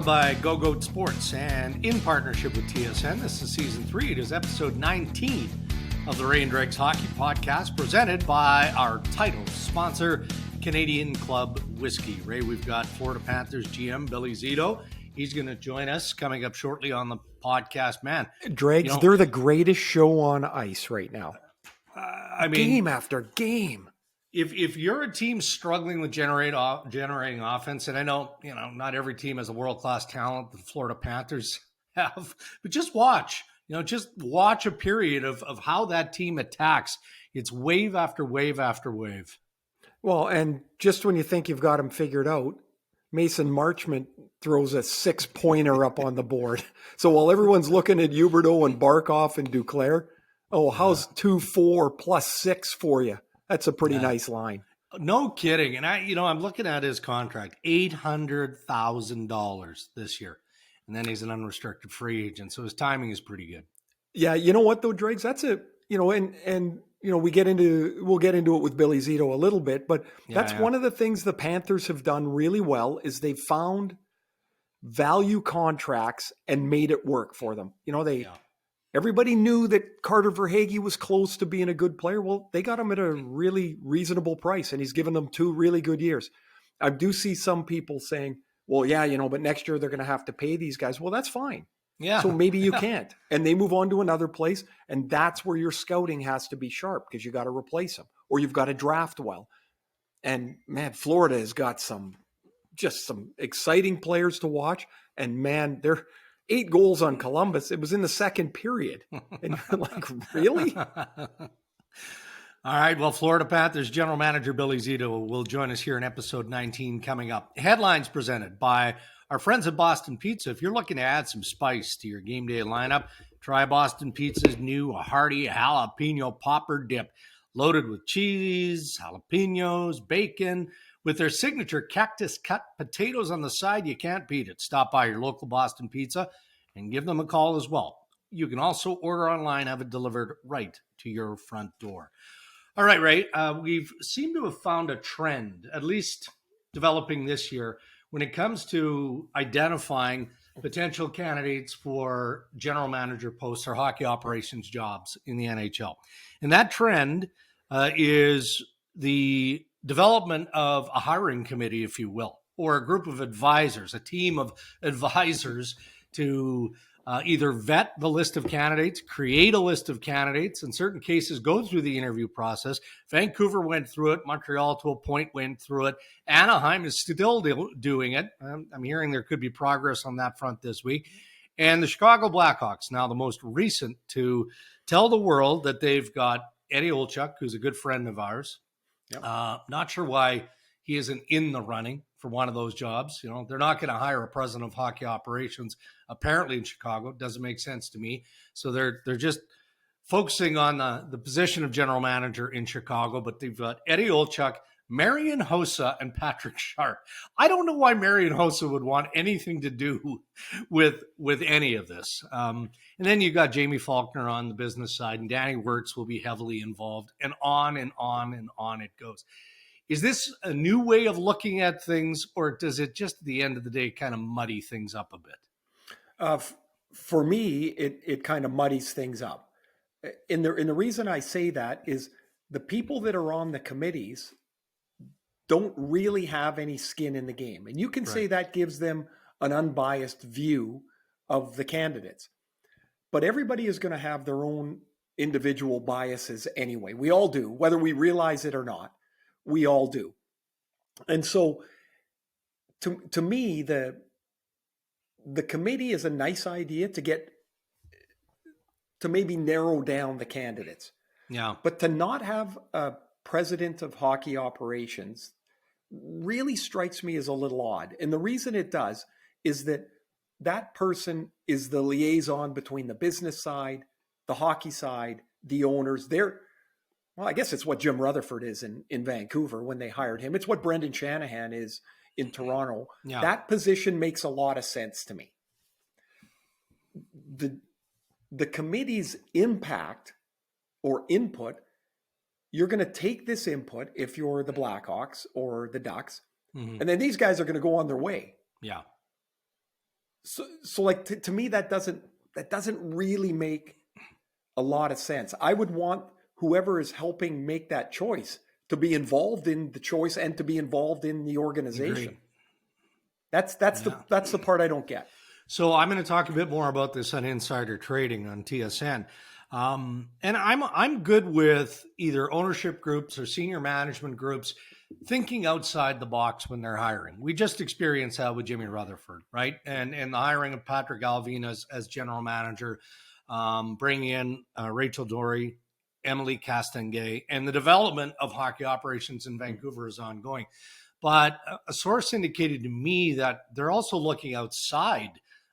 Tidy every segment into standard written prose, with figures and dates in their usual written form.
Powered by Go Goat Sports and in partnership with TSN. This is season 3. It is episode 19 of the Ray and Dregs Hockey Podcast, presented by our title sponsor, Canadian Club Whiskey. Ray, we've got Florida Panthers GM Bill Zito. He's going to join us coming up shortly on the podcast. Man, Dregs, they're the greatest show on ice right now. Game after game. If you're a team struggling with generating offense, and I know, not every team has a world-class talent that the Florida Panthers have, but just watch, a period of how that team attacks. It's wave after wave after wave. Well, and just when you think you've got them figured out, Mason Marchment throws a 6-pointer up on the board. So while everyone's looking at Huberdeau and Barkov and Duclair, how's 2-4 plus 6 for you? That's a pretty nice line. No kidding. And I'm looking at his contract, $800,000 this year. And then he's an unrestricted free agent. So his timing is pretty good. Yeah. You know what though, Dregs? That's we'll get into it with Billy Zito a little bit, but that's one of the things the Panthers have done really well is they've found value contracts and made it work for them. Everybody knew that Carter Verhaeghe was close to being a good player. Well, they got him at a really reasonable price, and he's given them 2 really good years. I do see some people saying, well, but next year they're going to have to pay these guys. Well, that's fine. Yeah. So maybe you can't. And they move on to another place, and that's where your scouting has to be sharp because you got to replace them or you've got to draft well. And, man, Florida has got some exciting players to watch. And, man, they're – 8 goals on Columbus. It was in the second period. And you're like, really? All right. Well, Florida Panthers General Manager Billy Zito will join us here in episode 19 coming up. Headlines presented by our friends at Boston Pizza. If you're looking to add some spice to your game day lineup, try Boston Pizza's new hearty jalapeno popper dip. Loaded with cheese, jalapenos, bacon. With their signature cactus cut potatoes on the side, you can't beat it. Stop by your local Boston Pizza and give them a call as well. You can also order online, have it delivered right to your front door. All right, Ray, we've seemed to have found a trend, at least developing this year, when it comes to identifying potential candidates for general manager posts or hockey operations jobs in the NHL. And that trend is the development of a hiring committee, if you will, or a group of advisors, a team of advisors to either vet the list of candidates, create a list of candidates, in certain cases go through the interview process. Vancouver went through it. Montreal to a point went through it. Anaheim is still doing it. I'm hearing there could be progress on that front this week. And the Chicago Blackhawks, now the most recent, to tell the world that they've got Eddie Olczyk, who's a good friend of ours. Yep. Not sure why he isn't in the running for one of those jobs. They're not going to hire a president of hockey operations, apparently in Chicago. It doesn't make sense to me. So they're just focusing on the position of general manager in Chicago. But they've got Eddie Olczyk, Marian Hossa, and Patrick Sharp. I don't know why Marian Hossa would want anything to do with any of this. And then you got Jamie Faulkner on the business side, and Danny Wirtz will be heavily involved, and on and on and on it goes. Is this a new way of looking at things, or does it just at the end of the day kind of muddy things up a bit? For me, it kind of muddies things up. And the reason I say that is the people that are on the committees don't really have any skin in the game. And you can say that gives them an unbiased view of the candidates. But everybody is going to have their own individual biases anyway. We all do, whether we realize it or not. We all do. And so to me, the committee is a nice idea to maybe narrow down the candidates. Yeah. But to not have a president of hockey operations really strikes me as a little odd. And the reason it does is that person is the liaison between the business side, the hockey side, the owners. I guess it's what Jim Rutherford is in Vancouver when they hired him. It's what Brendan Shanahan is in Toronto. Yeah. That position makes a lot of sense to me. The committee's impact or input, you're going to take this input if you're the Blackhawks or the Ducks, and then these guys are going to go on their way. Yeah. So like to me, that doesn't really make a lot of sense. I would want whoever is helping make that choice to be involved in the choice and to be involved in the organization. Agreed. That's the part I don't get. So I'm going to talk a bit more about this on Insider Trading on TSN. And I'm good with either ownership groups or senior management groups thinking outside the box when they're hiring. We just experienced that with Jimmy Rutherford, right? And the hiring of Patrick Alvin as general manager, bringing in Rachel Dory, Emily Castonguay, and the development of hockey operations in Vancouver is ongoing. But a source indicated to me that they're also looking outside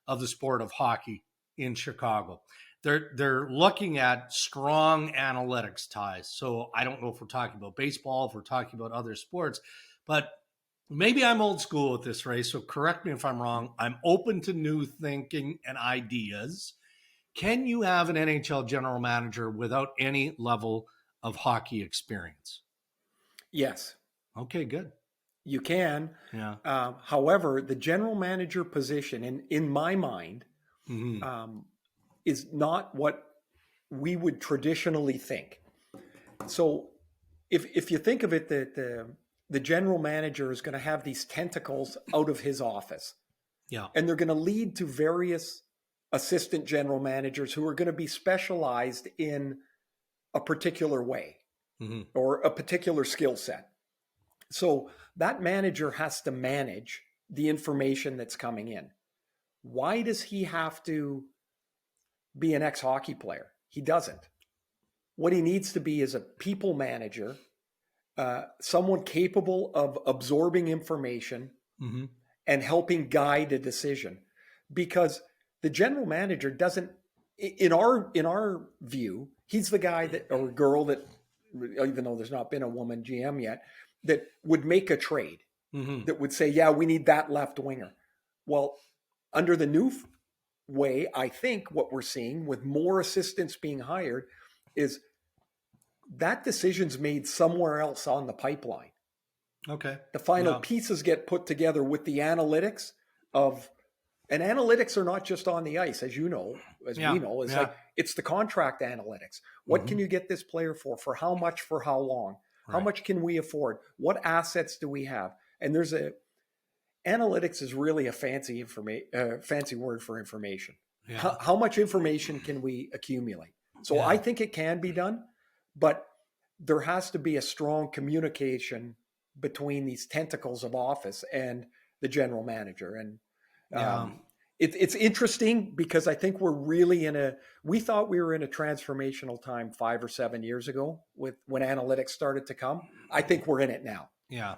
of the sport of hockey in Chicago. They're looking at strong analytics ties. So I don't know if we're talking about baseball, if we're talking about other sports, but maybe I'm old school with this, Ray. So correct me if I'm wrong. I'm open to new thinking and ideas. Can you have an NHL general manager without any level of hockey experience? Yes. Okay, good. You can. Yeah. However, the general manager position, in my mind, is not what we would traditionally think. So, if you think of it, that the general manager is going to have these tentacles out of his office, and they're going to lead to various assistant general managers who are going to be specialized in a particular way or a particular skill set. So that manager has to manage the information that's coming in. Why does he have to be an ex-hockey player? He doesn't. What he needs to be is a people manager, someone capable of absorbing information and helping guide a decision. Because the general manager doesn't, in our view, he's the guy that, or girl that, even though there's not been a woman GM yet, that would make a trade, that would say, yeah, we need that left winger. Well, under the new way, I think what we're seeing with more assistants being hired is that decision's made somewhere else on the pipeline. Okay. The final pieces get put together with the analytics and analytics are not just on the ice, as you know, as we know, like it's the contract analytics. What can you get this player for how much, for how long? Right. How much can we afford? What assets do we have? And analytics is really a fancy word for information. Yeah. How much information can we accumulate? So I think it can be done, but there has to be a strong communication between these tentacles of office and the general manager. And it's interesting because I think we're really we thought we were in a transformational time 5 or 7 years ago when analytics started to come. I think we're in it now. Yeah.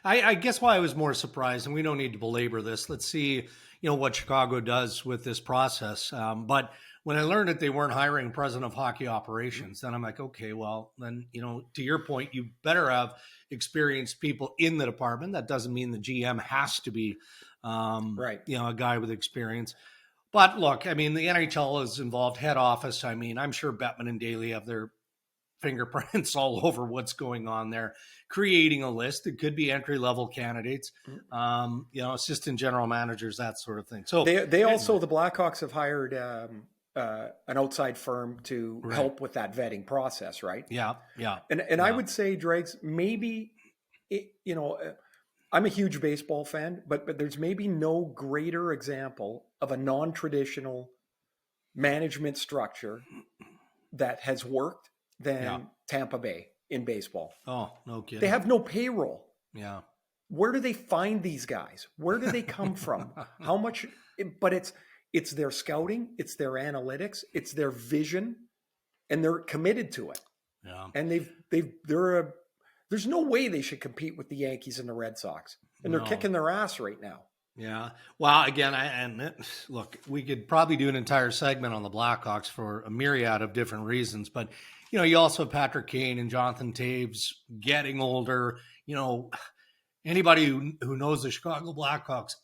I guess why I was more surprised, and we don't need to belabor this. Let's see, what Chicago does with this process. But when I learned that they weren't hiring president of hockey operations, then I'm like, okay, well, then, to your point, you better have experienced people in the department. That doesn't mean the GM has to be, a guy with experience. But look, I mean, the NHL is involved, head office. I mean, I'm sure Bettman and Daly have their fingerprints all over what's going on there, creating a list. It could be entry-level candidates, assistant general managers, that sort of thing. So they also, the Blackhawks have hired an outside firm to help with that vetting process, right? Yeah. And I would say, Dregs, maybe, I'm a huge baseball fan, but there's maybe no greater example of a non-traditional management structure that has worked than Tampa Bay in baseball. Oh, no kidding. They have no payroll. Yeah. Where do they find these guys? Where do they come from? How much? But it's their scouting, it's their analytics, it's their vision, and they're committed to it. Yeah. And there's no way they should compete with the Yankees and the Red Sox, and they're kicking their ass right now. Yeah. Well, again, look, we could probably do an entire segment on the Blackhawks for a myriad of different reasons, but you also have Patrick Kane and Jonathan Toews getting older. Anybody who knows the Chicago Blackhawks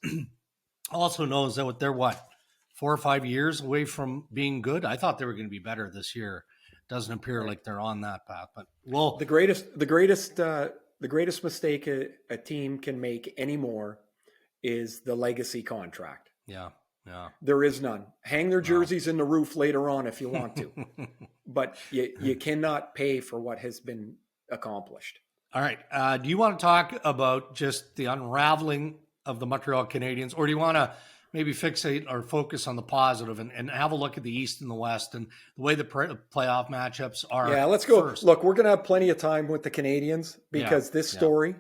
also knows that they're 4 or 5 years away from being good. I thought they were going to be better this year. Doesn't appear like they're on that path. But the greatest mistake a team can make anymore is the legacy contract. Yeah. Yeah. There is none. Hang their jerseys in the roof later on if you want to, but you cannot pay for what has been accomplished. All right. Do you want to talk about just the unraveling of the Montreal Canadiens, or do you want to maybe fixate or focus on the positive and have a look at the East and the West and the way the playoff matchups are? Yeah, let's go. First. Look, we're going to have plenty of time with the Canadiens because this story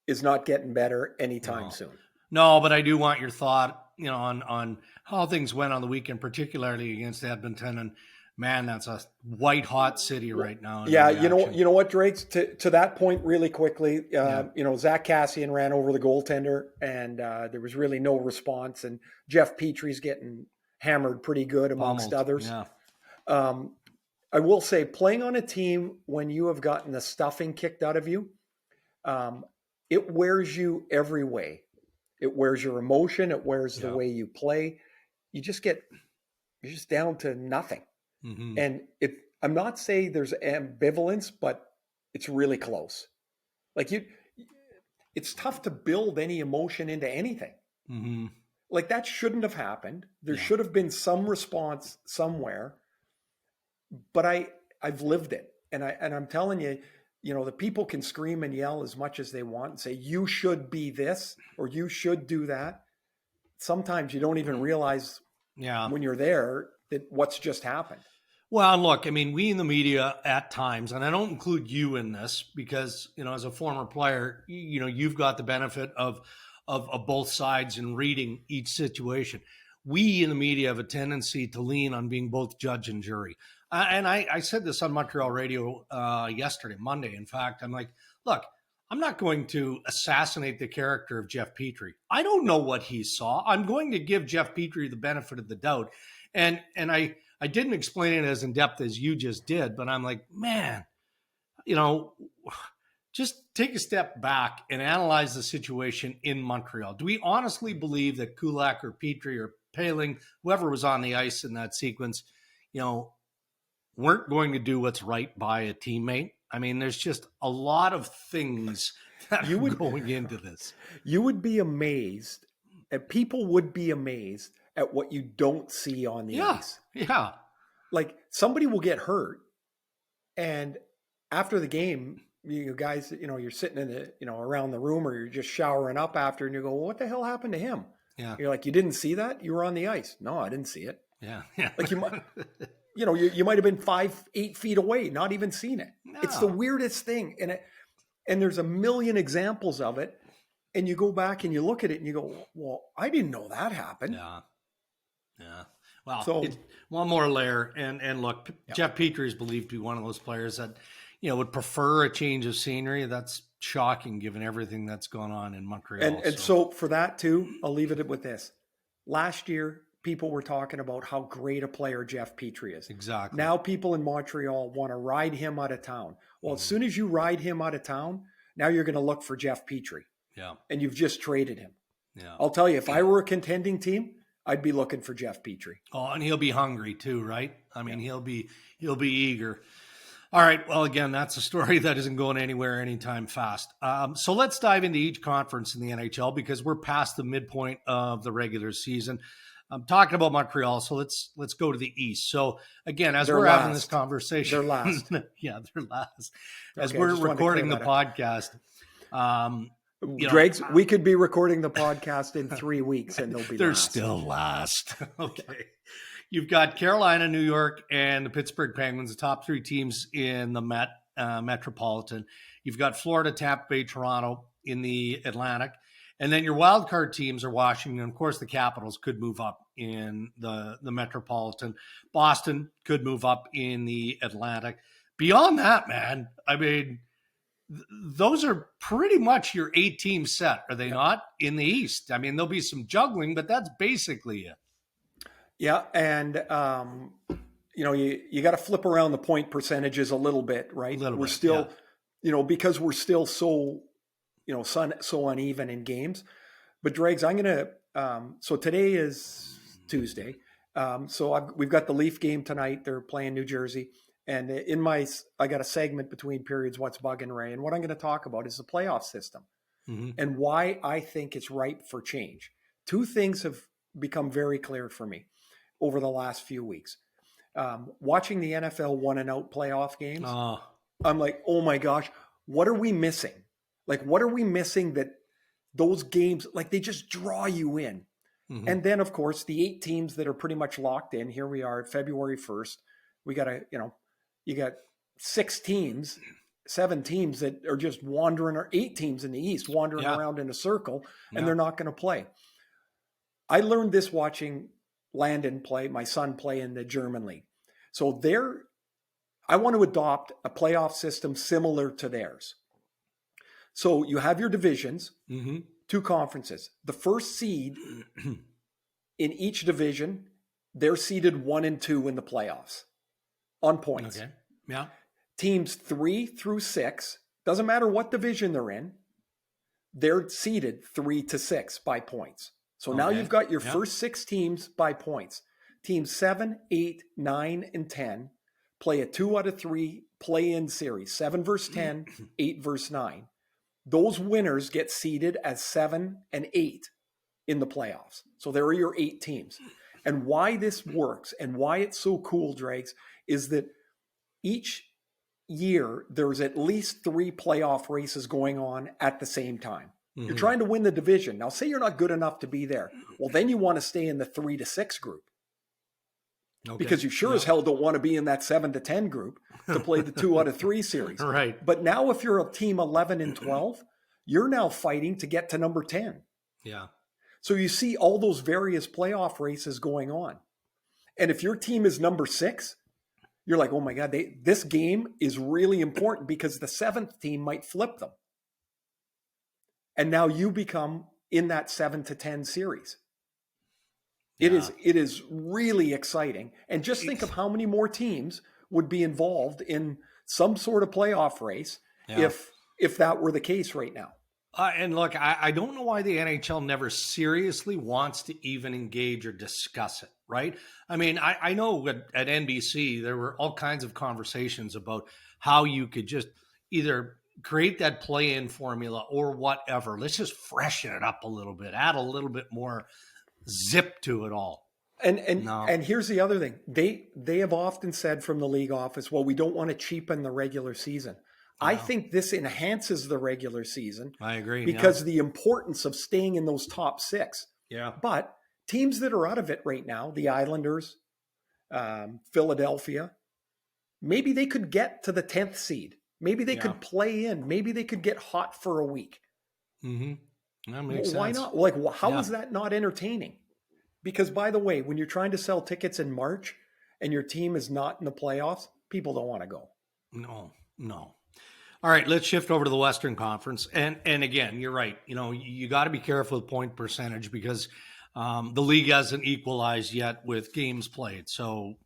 is not getting better anytime soon. No, but I do want your thought, on how things went on the weekend, particularly against Edmonton. And man, that's a white hot city right now. Yeah, you know what, Dregs? To that point, really quickly, Zach Kassian ran over the goaltender, and there was really no response. And Jeff Petry's getting hammered pretty good amongst others. Yeah. I will say, playing on a team when you have gotten the stuffing kicked out of you, it wears you every way. It wears your emotion. It wears the way you play. You're just down to nothing. Mm-hmm. And I'm not saying there's ambivalence, but it's really close. Like it's tough to build any emotion into anything. Mm-hmm. Like that shouldn't have happened. There should have been some response somewhere, but I've lived it. And I'm telling you, the people can scream and yell as much as they want and say, you should be this or you should do that. Sometimes you don't even realize when you're there that what's just happened. Well, look, I mean, we in the media at times, and I don't include you in this because, as a former player, you've got the benefit of both sides in reading each situation. We in the media have a tendency to lean on being both judge and jury. And I said this on Montreal radio yesterday, Monday. In fact, I'm like, look, I'm not going to assassinate the character of Jeff Petry. I don't know what he saw. I'm going to give Jeff Petry the benefit of the doubt. And I didn't explain it as in depth as you just did, but I'm like, man, just take a step back and analyze the situation in Montreal. Do we honestly believe that Kulak or Petry or Paling, whoever was on the ice in that sequence, weren't going to do what's right by a teammate? I mean, there's just a lot of things that are going into this. You would be amazed, and people would be amazed at what you don't see on the ice. Yeah. Like somebody will get hurt, and after the game, you guys, you're sitting in the, around the room, or you're just showering up after, and you go, well, what the hell happened to him? Yeah. You're like, you didn't see that? You were on the ice. No, I didn't see it. Yeah. Like you might, you might have been 5-8 feet away, not even seen it. No. It's the weirdest thing. And there's a million examples of it. And you go back and you look at it and you go, well, I didn't know that happened. Yeah. Well, so one more layer. And look, Jeff Petry is believed to be one of those players that, would prefer a change of scenery. That's shocking given everything that's gone on in Montreal. And so for that too, I'll leave it with this. Last year, people were talking about how great a player Jeff Petry is. Exactly. Now people in Montreal want to ride him out of town. Well, as soon as you ride him out of town, now you're going to look for Jeff Petry. Yeah. And you've just traded him. Yeah. I'll tell you, if I were a contending team, I'd be looking for Jeff Petry. Oh, and he'll be hungry too, right? I mean, he'll be eager. All right. Well, again, that's a story that isn't going anywhere anytime fast. So let's dive into each conference in the NHL because we're past the midpoint of the regular season. I'm talking about Montreal, so let's go to the East. So again, as we're having this conversation, they're last. Yeah, they're last. As we're recording the podcast, Dregs, we could be recording the podcast in 3 weeks, and they're still last. Okay. You've got Carolina, New York, and the Pittsburgh Penguins, the top three teams in the Metropolitan. You've got Florida, Tampa Bay, Toronto in the Atlantic. And then your wild card teams are Washington. Of course, the Capitals could move up in the Metropolitan. Boston could move up in the Atlantic. Beyond that, man, I mean, those are pretty much your 8-team set, are they not, in the East? I mean, there'll be some but that's basically it. Yeah, and you got to flip around the point percentages a little bit, right? We're still, because we're still so, so uneven in games. But Dregs, I'm gonna. So today is Tuesday. We've got the Leaf game tonight. They're playing New Jersey, and I got a segment between periods. What's bugging Ray, and what I'm going to talk about is the playoff system and why I think it's ripe for change. Two things have become very clear for me over the last few weeks. Watching the NFL 1-and-out playoff games, I'm like, oh my gosh, what are we missing? Like, what are we missing that those games, like, they just draw you in? Mm-hmm. And then, of course, the 8 teams that are pretty much locked in. Here we are, February 1st. We got you got 7 teams that are just wandering, or 8 teams in the East wandering around in a circle, and they're not going to play. I learned this watching Landon play, my son play in the German league. So I want to adopt a playoff system similar to theirs. So you have your divisions, 2 conferences. The first seed in each division, they're seeded 1 and 2 in the playoffs on points. Okay. Yeah. Teams 3 through 6, doesn't matter what division they're in, they're seeded 3 to 6 by points. So now you've got your first 6 teams by points. Teams 7, 8, 9, and 10 play a 2 out of 3 play-in series, 7 versus 10, 8 versus 9. Those winners get seeded as 7 and 8 in the playoffs. So there are your 8 teams. And why this works and why it's so cool, Dregs, is that each year there's at least 3 playoff races going on at the same time. Mm-hmm. You're trying to win the division. Now, say you're not good enough to be there. Well, then you want to stay in the 3 to 6 group. Okay. Because you sure as hell don't want to be in that 7 to 10 group to play the 2 out of 3 series. Right. But now if you're a team 11 and 12, you're now fighting to get to number 10. Yeah. So you see all those various playoff races going on. And if your team is number 6, you're like, oh my God, this game is really important because the 7th team might flip them. And now you become in that 7 to 10 series. It is really exciting. And just think of how many more teams would be involved in some sort of playoff race if that were the case right now. And look, I don't know why the NHL never seriously wants to even engage or discuss it, right? I mean, I know at NBC, there were all kinds of conversations about how you could just either create that play-in formula or whatever. Let's just freshen it up a little bit, add a little bit more zip to it all. And here's the other thing. They have often said from the league office, well, we don't want to cheapen the regular season. No. I think this enhances the regular season. I agree. Because the importance of staying in those top 6. Yeah. But teams that are out of it right now, the Islanders, Philadelphia, maybe they could get to the 10th seed. Maybe they could play in. Maybe they could get hot for a week. Mm-hmm. That makes sense. Why not? Like, how is that not entertaining? Because, by the way, when you're trying to sell tickets in March and your team is not in the playoffs, people don't want to go. No. All right, let's shift over to the Western Conference. And again, you're right. You got to be careful with point percentage because the league hasn't equalized yet with games played. So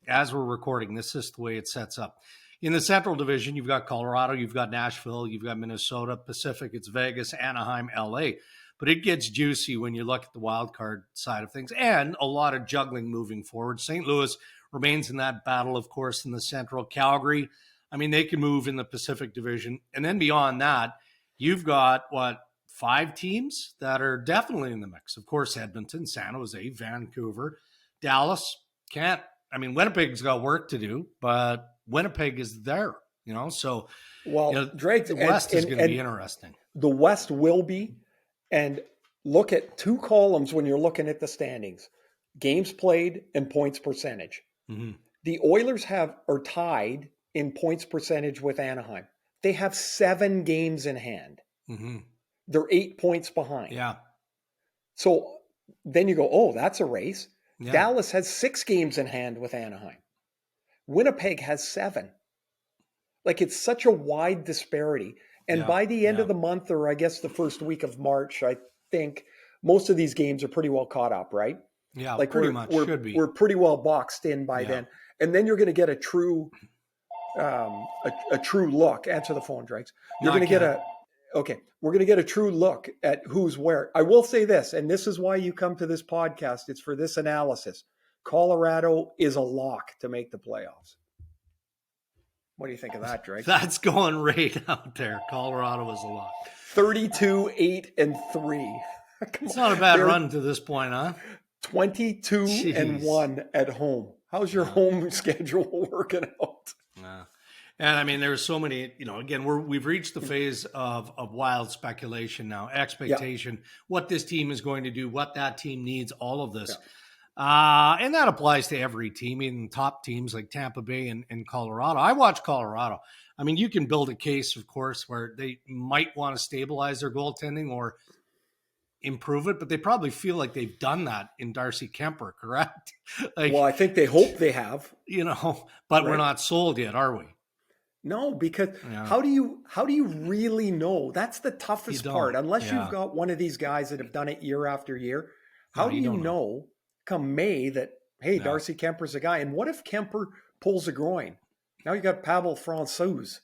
as we're recording, this is the way it sets up. In the Central Division, you've got Colorado, you've got Nashville, you've got Minnesota. Pacific, it's Vegas, Anaheim, LA. But it gets juicy when you look at the wild card side of things and a lot of juggling moving forward. St. Louis remains in that battle, of course, in the Central. Calgary, I mean, they can move in the Pacific Division. And then beyond that, you've got, 5 teams that are definitely in the mix. Of course, Edmonton, San Jose, Vancouver, Dallas. Winnipeg's got work to do, but Winnipeg is there, so Drake, the West is going to be interesting. The West will be, and look at 2 columns when you're looking at the standings: games played and points percentage. Mm-hmm. The Oilers are tied in points percentage with Anaheim. They have 7 games in hand. Mm-hmm. They're 8 points behind. Yeah. So then you go, oh, that's a race. Yeah. Dallas has 6 games in hand with Anaheim. Winnipeg has 7. Like, it's such a wide disparity. And by the end of the month, or I guess the first week of March, I think most of these games are pretty well caught up, right? Yeah, like pretty much should be. We're pretty well boxed in by then. And then you're going to get a true look. Answer the phone, Dregs. We're going to get a true look at who's where. I will say this, and this is why you come to this podcast. It's for this analysis. Colorado is a lock to make the playoffs. What do you think of that, Drake? That's going right out there. Colorado is a lock. 32, 8, and 3. It's not a bad run to this point, huh? 22-1 at home. How's your home schedule working out? And I mean, there's so many, again, we've reached the phase of wild speculation now, expectation, what this team is going to do, what that team needs, all of this. And that applies to every team, even top teams like Tampa Bay and Colorado. I watch Colorado. I mean, you can build a case, of course, where they might want to stabilize their goaltending or improve it, but they probably feel like they've done that in Darcy Kemper, correct? Well, I think they hope they have. But we're not sold yet, are we? No, because how do you really know? That's the toughest part. Unless you've got one of these guys that have done it year after year, how do you know come May that, hey, Darcy Kemper's a guy? And what if Kemper pulls a groin? Now you got Pavel Francouz.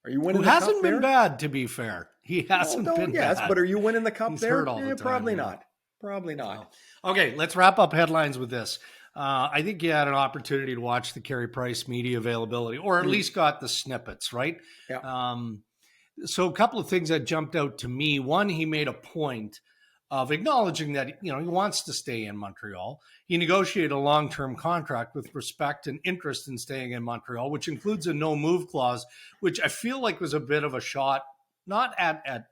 Are you winning the cup there? Who hasn't been bad, to be fair. He hasn't been bad. But are you winning the cup there? Hurt all the time, probably not. Probably not. No. Okay, let's wrap up headlines with this. I think you had an opportunity to watch the Carey Price media availability, or at least got the snippets, right? Yeah. So a couple of things that jumped out to me. One, he made a point of acknowledging that, he wants to stay in Montreal. He negotiated a long-term contract with respect and interest in staying in Montreal, which includes a no-move clause, which I feel like was a bit of a shot, not at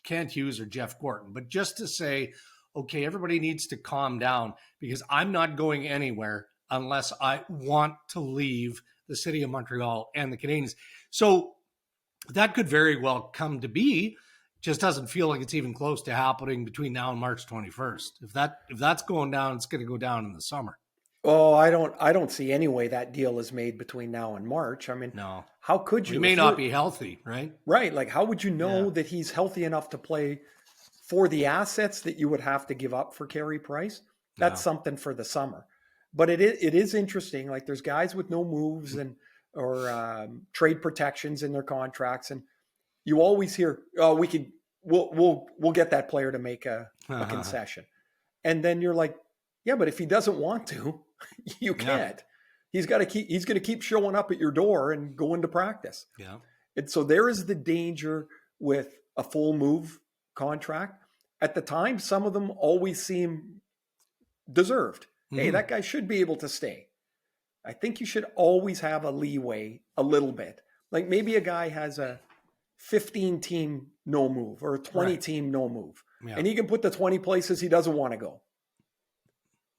Kent Hughes or Jeff Gorton, but just to say, okay, everybody needs to calm down because I'm not going anywhere unless I want to leave the city of Montreal and the Canadiens. So that could very well come to be. Just doesn't feel like it's even close to happening between now and March 21st. If that's going down, it's going to go down in the summer. Oh, I don't see any way that deal is made between now and March. I mean, no. How could you? He may not be healthy, right? Right. Like, how would you know that he's healthy enough to play for the assets that you would have to give up for Carey Price? That's something for the summer. But it is interesting. Like, there's guys with no moves or trade protections in their contracts, and you always hear, "Oh, we'll get that player to make a concession," and then you're like, "Yeah, but if he doesn't want to, you can't. He's going to keep showing up at your door and go into practice." Yeah, and so there is the danger with a full move contract. At the time, some of them always seem deserved. Mm-hmm. Hey, that guy should be able to stay. I think you should always have a leeway a little bit. Like, maybe a guy has a 15-team no move or a 20-team no move. Yeah. And he can put the 20 places he doesn't want to go.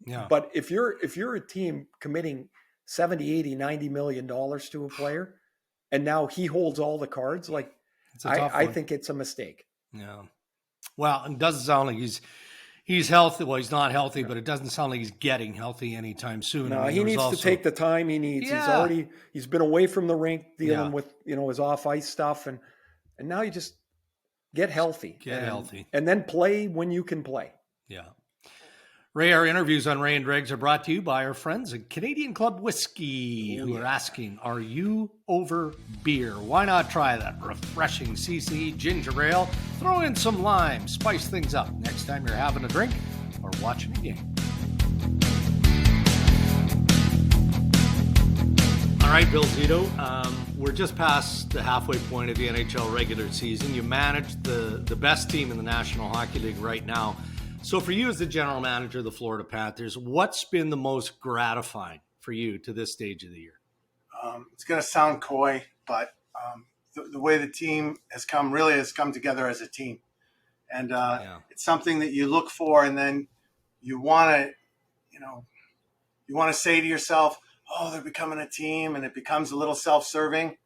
Yeah. But if you're a team committing 70, 80, 90 million dollars to a player, and now he holds all the cards, like, I think it's a mistake. Yeah. Well, it doesn't sound like he's healthy. Well, he's not healthy, but it doesn't sound like he's getting healthy anytime soon. No, he needs to take the time he needs. Yeah. He's been away from the rink dealing with, his off ice stuff, and now you just get healthy. And then play when you can play. Yeah. Ray, our interviews on Ray and Dregs are brought to you by our friends at Canadian Club Whiskey, who are asking, are you over beer? Why not try that refreshing CC ginger ale? Throw in some lime, spice things up next time you're having a drink or watching a game. All right, Bill Zito, we're just past the halfway point of the NHL regular season. You manage the best team in the National Hockey League right now. So for you as the general manager of the Florida Panthers, what's been the most gratifying for you to this stage of the year? It's going to sound coy, but the way the team has come together as a team. And it's something that you look for, and then you want to say to yourself, oh, they're becoming a team, and it becomes a little self-serving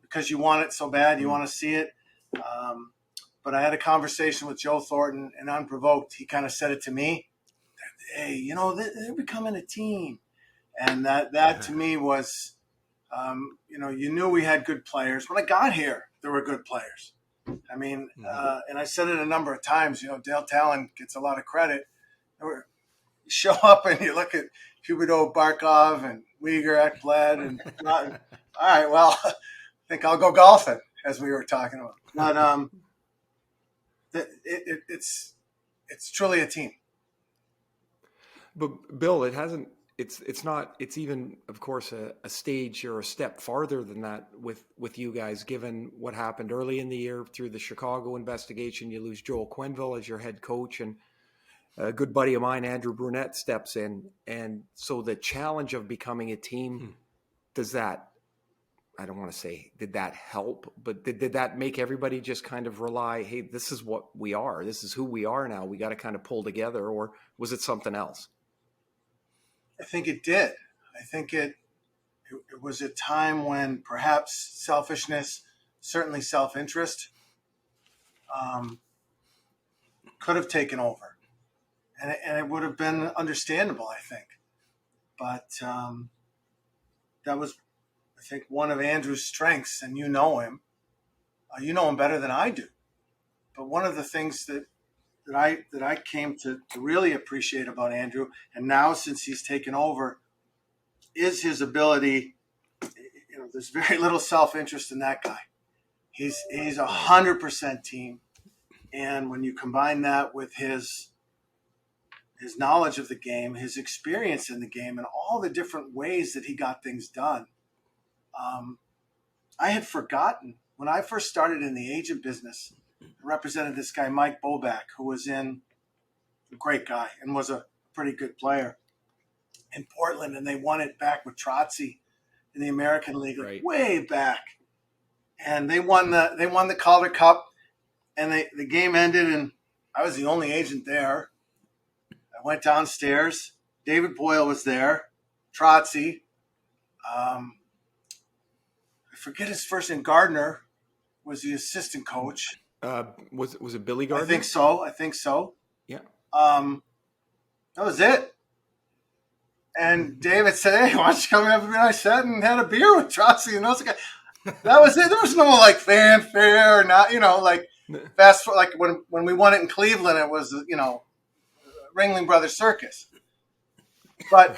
because you want it so bad, you want to see it. But I had a conversation with Joe Thornton, and unprovoked, he kind of said it to me. Hey, they're becoming a team. And that to me was, you knew we had good players. When I got here, there were good players. I mean, and I said it a number of times, Dale Talon gets a lot of credit. You show up and you look at Huberdeau, Barkov, and Uyghur, Ekblad, and all right, well, I think I'll go golfing, as we were talking about. But it's truly a team. But Bill, it's even, of course, a stage or a step farther than that with you guys, given what happened early in the year through the Chicago investigation. You lose Joel Quenneville as your head coach, and a good buddy of mine, Andrew Brunette, steps in. And so the challenge of becoming a team, does that, I don't want to say, did that help? But did that make everybody just kind of rely, hey, this is what we are. This is who we are now. We got to kind of pull together. Or was it something else? I think it did. I think it was a time when perhaps selfishness, certainly self-interest, could have taken over. And it would have been understandable, I think. But that was, I think, one of Andrew's strengths, and you know him. You know him better than I do. But one of the things that I came to really appreciate about Andrew, and now since he's taken over, is his ability. You know, there's very little self-interest in that guy. He's 100% team, and when you combine that with his knowledge of the game, his experience in the game, and all the different ways that he got things done, I had forgotten when I first started in the agent business. I represented this guy Mike Bobak, who was a great guy and was a pretty good player in Portland, and they won it back with Trotzy in the American League, Right. Way back, and they won the Calder Cup, and the game ended, and I was the only agent there. I went downstairs. David Boyle was there. Trotzy. I forget his first name. Gardner was the assistant coach. Was it Billy Gardner? I think so. Yeah. That was it. And David said, "Hey, why don't you come have a nice set and had a beer with Trotzy?" And I was like, that was it. There was no like fanfare, not like fast like when we won it in Cleveland, it was Ringling Brothers Circus. But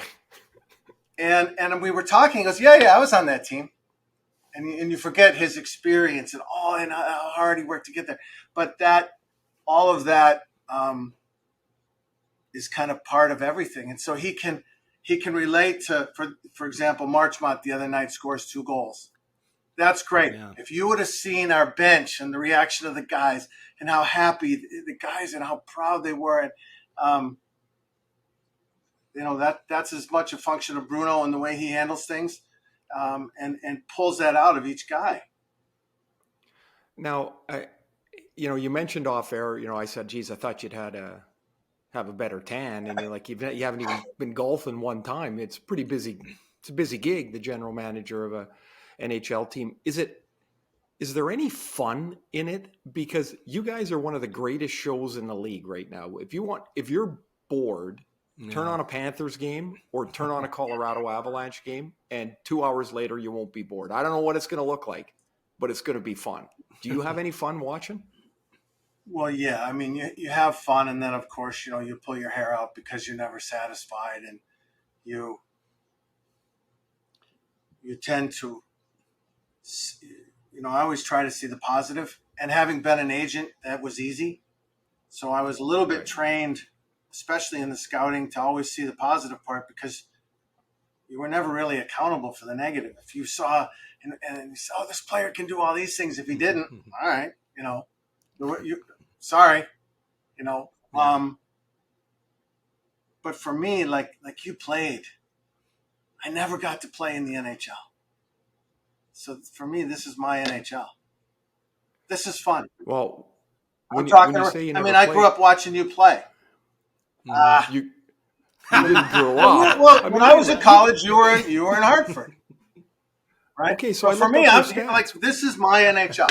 and we were talking. He goes, "Yeah, I was on that team." And you forget his experience and how hard he worked to get there. But all of that is kind of part of everything. And so he can relate to, for example, Marchmont the other night scores 2 goals. That's great. Yeah. If you would have seen our bench and the reaction of the guys and how happy the guys and how proud they were, and that's as much a function of Bruno and the way he handles things. And pulls that out of each guy. Now, you mentioned off air. I said, "Geez, I thought you'd have a better tan," and you're like, "You haven't even been golfing one time." It's pretty busy. It's a busy gig. The general manager of a NHL team. Is there any fun in it? Because you guys are one of the greatest shows in the league right now. If you're bored. Yeah. Turn on a Panthers game or turn on a Colorado Avalanche game, and 2 hours later you won't be bored. I don't know what it's going to look like, but it's going to be fun. Do you have any fun watching? Well, yeah. I mean, you have fun, and then, of course, you pull your hair out because you're never satisfied, and you tend to, I always try to see the positive. And having been an agent, that was easy. So I was a little bit trained, especially in the scouting, to always see the positive part, because you were never really accountable for the negative. If you saw and you saw, this player can do all these things, if he didn't, all right, sorry, Yeah. But for me, like you played, I never got to play in the NHL. So for me, this is my NHL. This is fun. Well, when you say you never played, I grew up watching you play. You didn't grow up. Well, when I was in college, you were in Hartford, right? Okay, so for me, I'm like, this is my NHL.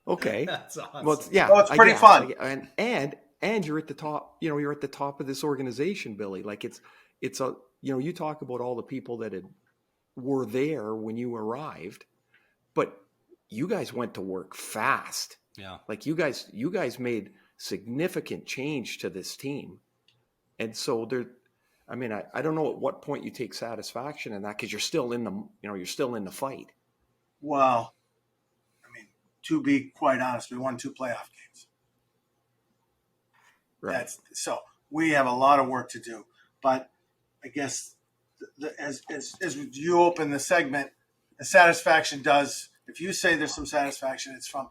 Okay, that's awesome. Well, yeah, it's pretty fun, and you're at the top. You're at the top of this organization, Billy. Like it's a you talk about all the people that were there when you arrived, but you guys went to work fast. Yeah, like you guys made significant change to this team. And so I don't know at what point you take satisfaction in that, because you're still in the fight. Well, to be quite honest, we won 2 playoff games. Right. So we have a lot of work to do, but I guess as you open the segment, the satisfaction does, if you say there's some satisfaction, it's from,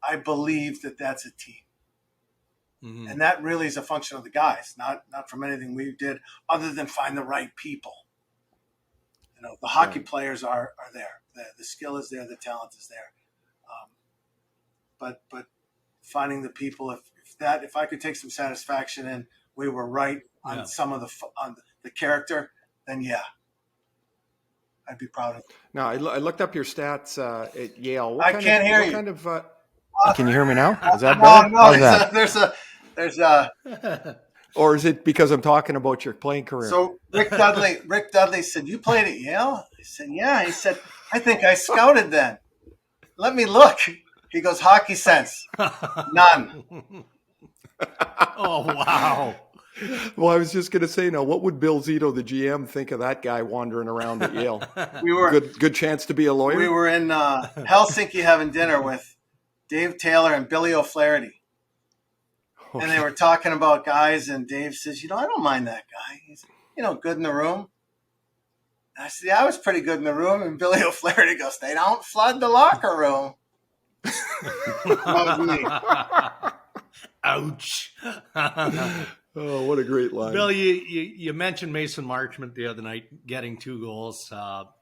I believe that's a team. Mm-hmm. And that really is a function of the guys, not from anything we did other than find the right people. The hockey players are there. The skill is there. The talent is there. But finding the people, if I could take some satisfaction in we were right on some of the character, then I'd be proud of it. Now, I looked up your stats at Yale. I can't hear you. Can you hear me now? Is that better? No. There's a. Or is it because I'm talking about your playing career? So Rick Dudley said, "You played at Yale?" I said, "Yeah." He said, "I think I scouted then. Let me look." He goes, "Hockey sense, none." Oh, wow. Well, I was just going to say, now, what would Bill Zito, the GM, think of that guy wandering around at Yale? We were good chance to be a lawyer. We were in Helsinki having dinner with Dave Taylor and Billy O'Flaherty. Okay. And they were talking about guys, and Dave says, I don't mind that guy. He's, good in the room. And I said, yeah, I was pretty good in the room. And Billy O'Flaherty goes, they don't flood the locker room. That was me. Ouch. Oh, what a great line. Bill, you mentioned Mason Marchment the other night getting 2 goals.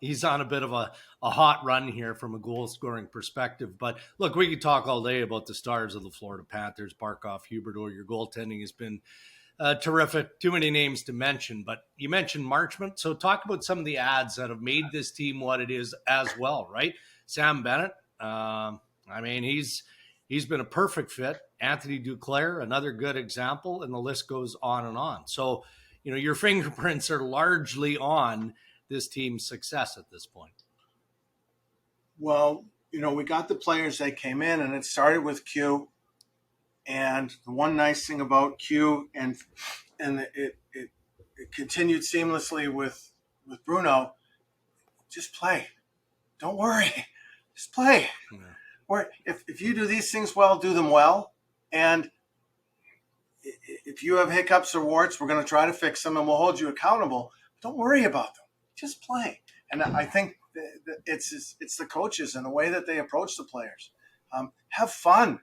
He's on a bit of a hot run here from a goal-scoring perspective. But, look, we could talk all day about the stars of the Florida Panthers, Barkov, Huberdeau. Your goaltending has been terrific. Too many names to mention. But you mentioned Marchment. So talk about some of the ads that have made this team what it is as well, right? Sam Bennett, he's been a perfect fit. Anthony Duclair, another good example, and the list goes on and on. So, your fingerprints are largely on this team's success at this point. Well, we got the players that came in, and it started with Q. And the one nice thing about Q, and it continued seamlessly with Bruno, just play. Don't worry. Just play. Yeah. Or if you do these things well, do them well. And if you have hiccups or warts, we're going to try to fix them and we'll hold you accountable. Don't worry about them. Just play. And I think it's the coaches and the way that they approach the players. Have fun.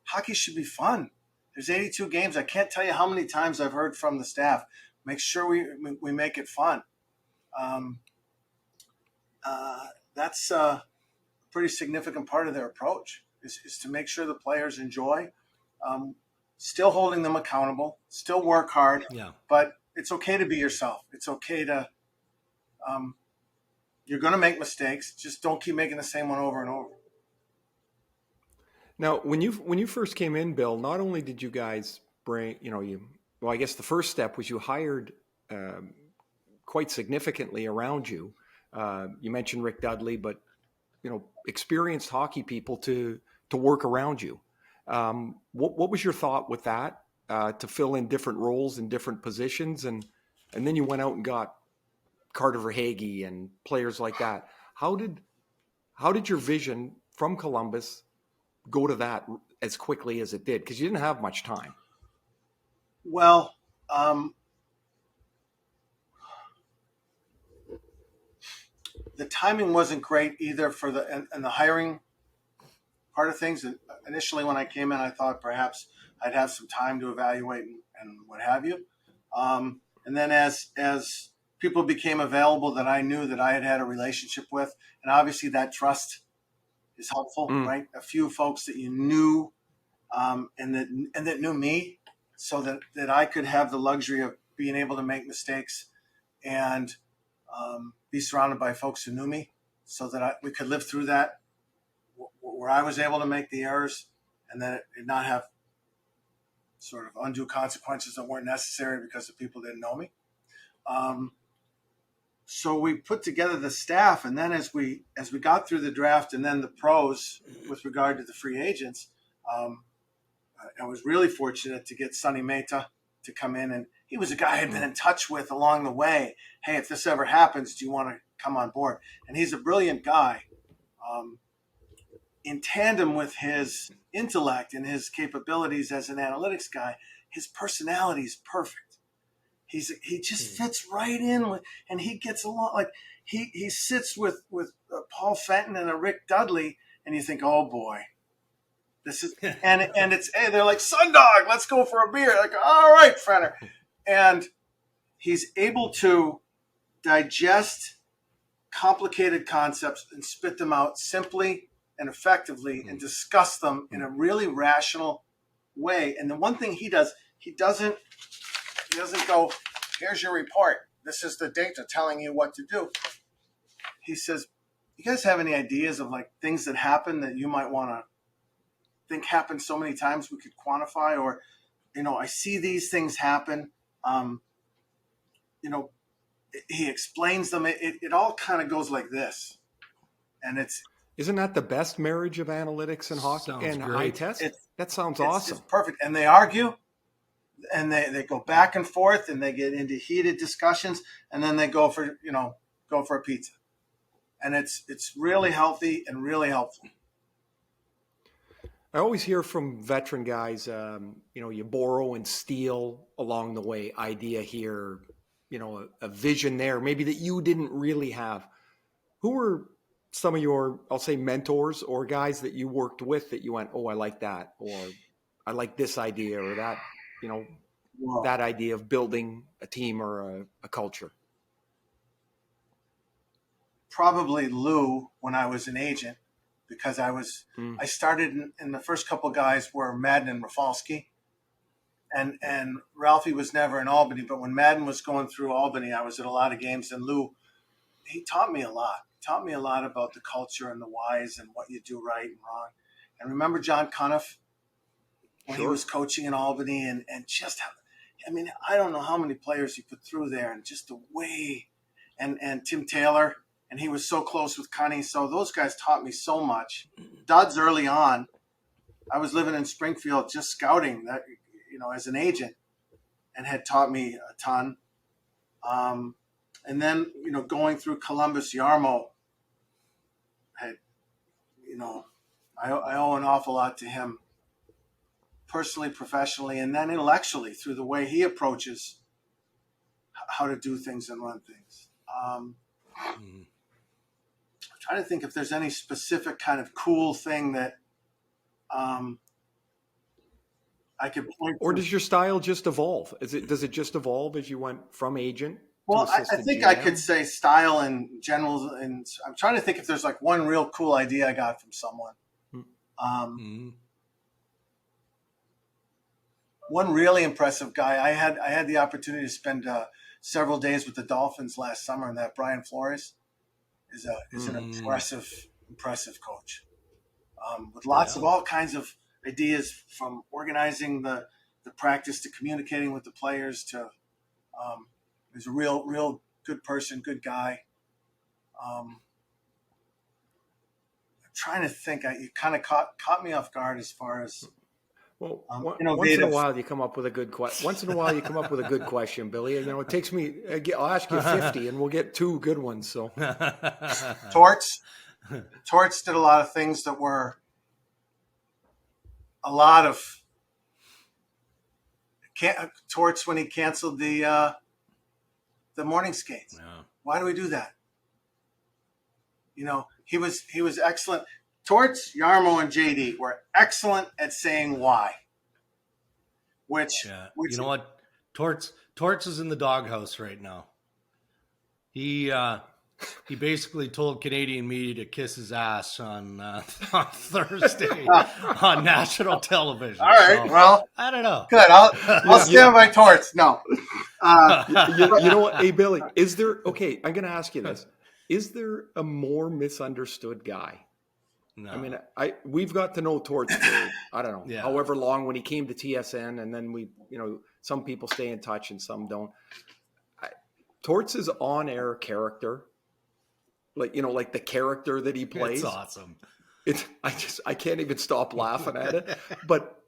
Hockey should be fun. There's 82 games. I can't tell you how many times I've heard from the staff, make sure we make it fun. That's a pretty significant part of their approach is to make sure the players enjoy. Still holding them accountable, still work hard, but it's okay to be yourself. It's okay to, you're going to make mistakes. Just don't keep making the same one over and over. Now, when you first came in, Bill, not only did you guys bring, I guess the first step was you hired quite significantly around you. You mentioned Rick Dudley, but, experienced hockey people to work around you. What was your thought with that to fill in different roles in different positions? And then you went out and got Carter Verhaeghe and players like that. How did your vision from Columbus go to that as quickly as it did? Because you didn't have much time. Well, the timing wasn't great either for the hiring part of things. Initially, when I came in, I thought perhaps I'd have some time to evaluate and what have you. And then as people became available that I knew that I had a relationship with, and obviously that trust is helpful, right? A few folks that you knew and that knew me, so that I could have the luxury of being able to make mistakes and be surrounded by folks who knew me, so that we could live through that, where I was able to make the errors and then it not have sort of undue consequences that weren't necessary because the people didn't know me. So we put together the staff, and then as we got through the draft and then the pros with regard to the free agents, I was really fortunate to get Sonny Mehta to come in, and he was a guy I had been in touch with along the way. Hey, if this ever happens, do you want to come on board? And he's a brilliant guy. In tandem with his intellect and his capabilities as an analytics guy, his personality is perfect. He just fits right in with, and he gets along like he sits with Paul Fenton and a Rick Dudley, and you think, oh boy, This is and it's hey, they're like, Sundog, let's go for a beer. Like, all right, Frenner. And he's able to digest complicated concepts and spit them out simply and effectively and discuss them in a really rational way. And the one thing he does, he doesn't go, here's your report. This is the data telling you what to do. He says, you guys have any ideas of like things that happen that you might want to think happen so many times we could quantify? Or, I see these things happen. He explains them. It all kind of goes like this. And isn't that the best marriage of analytics and hockey and eye test? That sounds awesome. It's perfect. And they argue and they go back and forth and they get into heated discussions and then they go for a pizza. And it's really healthy and really helpful. I always hear from veteran guys, you borrow and steal along the way, idea here, a vision there, maybe that you didn't really have. Who were some of your, I'll say, mentors or guys that you worked with that you went, oh, I like that, or I like this idea, or that, that idea of building a team or a culture? Probably Lou when I was an agent, because I started in the first couple guys were Madden and Rafalski. And Ralphie was never in Albany, but when Madden was going through Albany, I was at a lot of games. And Lou, he taught me a lot. He taught me a lot about the culture and the whys and what you do right and wrong. And remember John Cuniff when he was coaching in Albany and just how, I don't know how many players he put through there and just the way, and Tim Taylor, and he was so close with Cunny. So those guys taught me so much. Duds early on, I was living in Springfield just scouting that, as an agent, and had taught me a ton. And then, going through Columbus, Yarmo had, I owe an awful lot to him personally, professionally, and then intellectually through the way he approaches how to do things and run things. I'm trying to think if there's any specific kind of cool thing that, I could point. Or does your style just evolve? Does it just evolve as you went from agent? Well, I think GM? I could say style in general, and I'm trying to think if there's like one real cool idea I got from someone. One really impressive guy. I had the opportunity to spend several days with the Dolphins last summer, and that Brian Flores is an impressive coach with lots of all kinds of ideas, from organizing the practice to communicating with the players to he's a real good person, good guy. I'm trying to think. You kind of caught me off guard as far as once in a while you come up with a good question. Once in a while you come up with a good question, Billy. It takes me. I'll ask you 50, and we'll get 2 good ones. So Torts did a lot of things that were a lot of Torts when he canceled the morning skates. Yeah. Why do we do that? He was excellent. Torts, Yarmo, and JD were excellent at saying why. Which you know what? Torts is in the doghouse right now. He basically told Canadian media to kiss his ass on Thursday on national television. All right, well, I don't know. Good, I'll stand by Torts. No, you know what? Hey, Billy, is there? Okay, I'm going to ask you this: is there a more misunderstood guy? No. We've got to know Torts for I don't know, however long when he came to TSN, and then we, some people stay in touch and some don't. Torts' on-air character. Like the character that he plays. It's awesome. I can't even stop laughing at it. But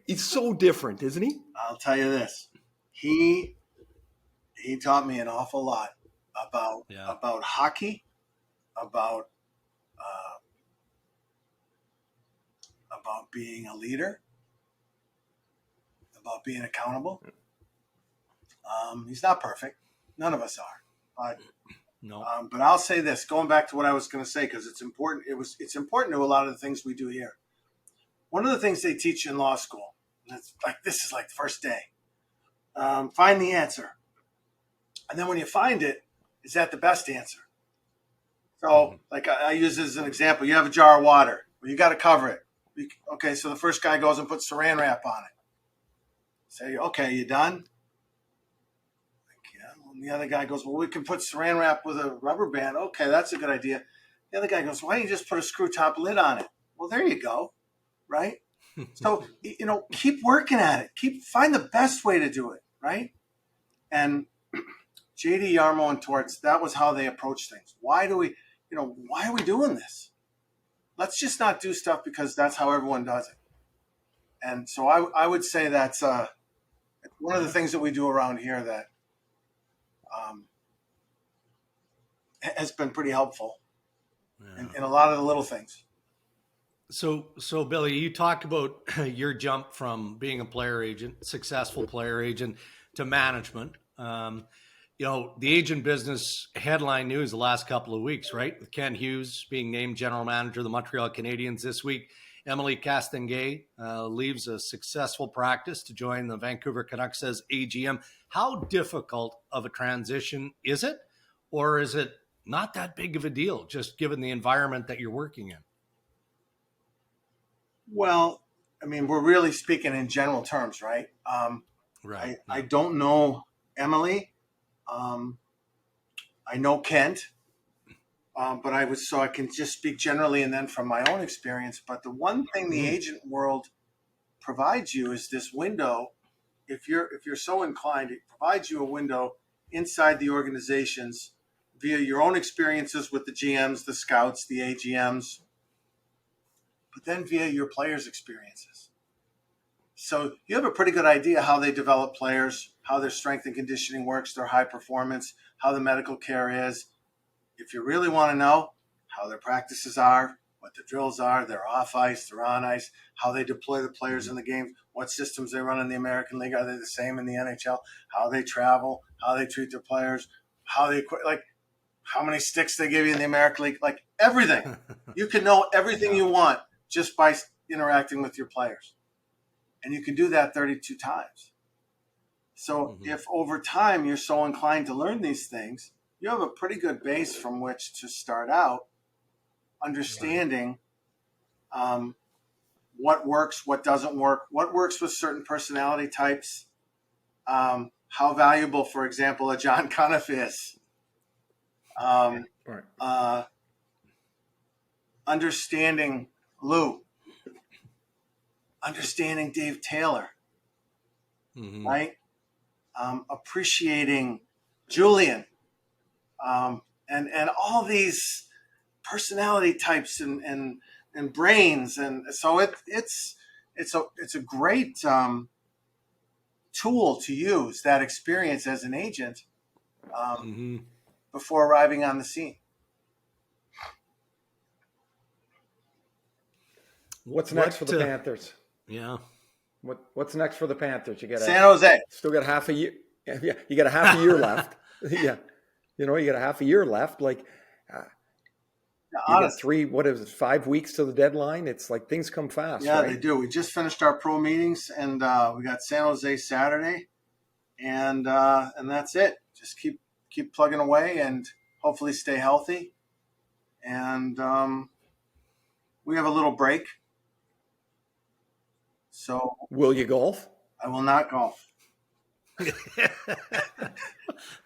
he's so different, isn't he? I'll tell you this. He taught me an awful lot about hockey, about being a leader, about being accountable. He's not perfect. None of us are. But no. But I'll say this, going back to what I was going to say, because it's important. It's important to a lot of the things we do here. one of the things they teach you in law school, and it's like, this is like the first day, find the answer. And then when you find it, is that the best answer? So like I use this as an example. You have a jar of water. Well, you got to cover it. Okay, so the first guy goes and puts saran wrap on it. Say, okay, you done? Like, yeah. And the other guy goes, well, we can put saran wrap with a rubber band. Okay, that's a good idea. The other guy goes, why don't you just put a screw top lid on it? Well, there you go, right? So, keep working at it. Find the best way to do it, right? And J.D. Yarmo and Torts, that was how they approach things. Why are we doing this? Let's just not do stuff because that's how everyone does it. And so I would say that's one of the things that we do around here that has been pretty helpful in a lot of the little things. So Billy, you talked about your jump from being a player agent, successful player agent, to management. The agent business headline news the last couple of weeks, right? With Ken Hughes being named general manager of the Montreal Canadiens this week. Emily Castonguay leaves a successful practice to join the Vancouver Canucks as AGM. How difficult of a transition is it? Or is it not that big of a deal, just given the environment that you're working in? Well, I mean, we're really speaking in general terms, right? Right. I don't know Emily. I know Kent, but I can just speak generally and then from my own experience. But the one thing the agent world provides you is this window. If you're so inclined, it provides you a window inside the organizations via your own experiences with the GMs, the scouts, the AGMs, but then via your players' experiences. So you have a pretty good idea how they develop players, how their strength and conditioning works, their high performance, how the medical care is. If you really want to know how their practices are, what the drills are, they're off ice, they're on ice, how they deploy the players in the game, what systems they run in the American League, are they the same in the NHL, how they travel, how they treat their players, how they how many sticks they give you in the American League, like everything. You can know everything you want just by interacting with your players. And you can do that 32 times. So if over time you're so inclined to learn these things, you have a pretty good base from which to start out understanding what works, what doesn't work, what works with certain personality types, how valuable, for example, a John Cuniff is. Understanding Lou, understanding Dave Taylor, right? Appreciating Julian, and all these personality types and brains, and so it's a great tool to use, that experience as an agent before arriving on the scene. What's next for the Panthers? Yeah. What's next for the Panthers? You got San Jose. Still got half a year. Yeah, you got a half a year left. Yeah, you got a half a year left. Like, you got 5 weeks to the deadline. It's like things come fast. Yeah, right? They do. We just finished our pro meetings, and we got San Jose Saturday, and that's it. Just keep plugging away, and hopefully stay healthy. And we have a little break. So, will you golf? I will not golf.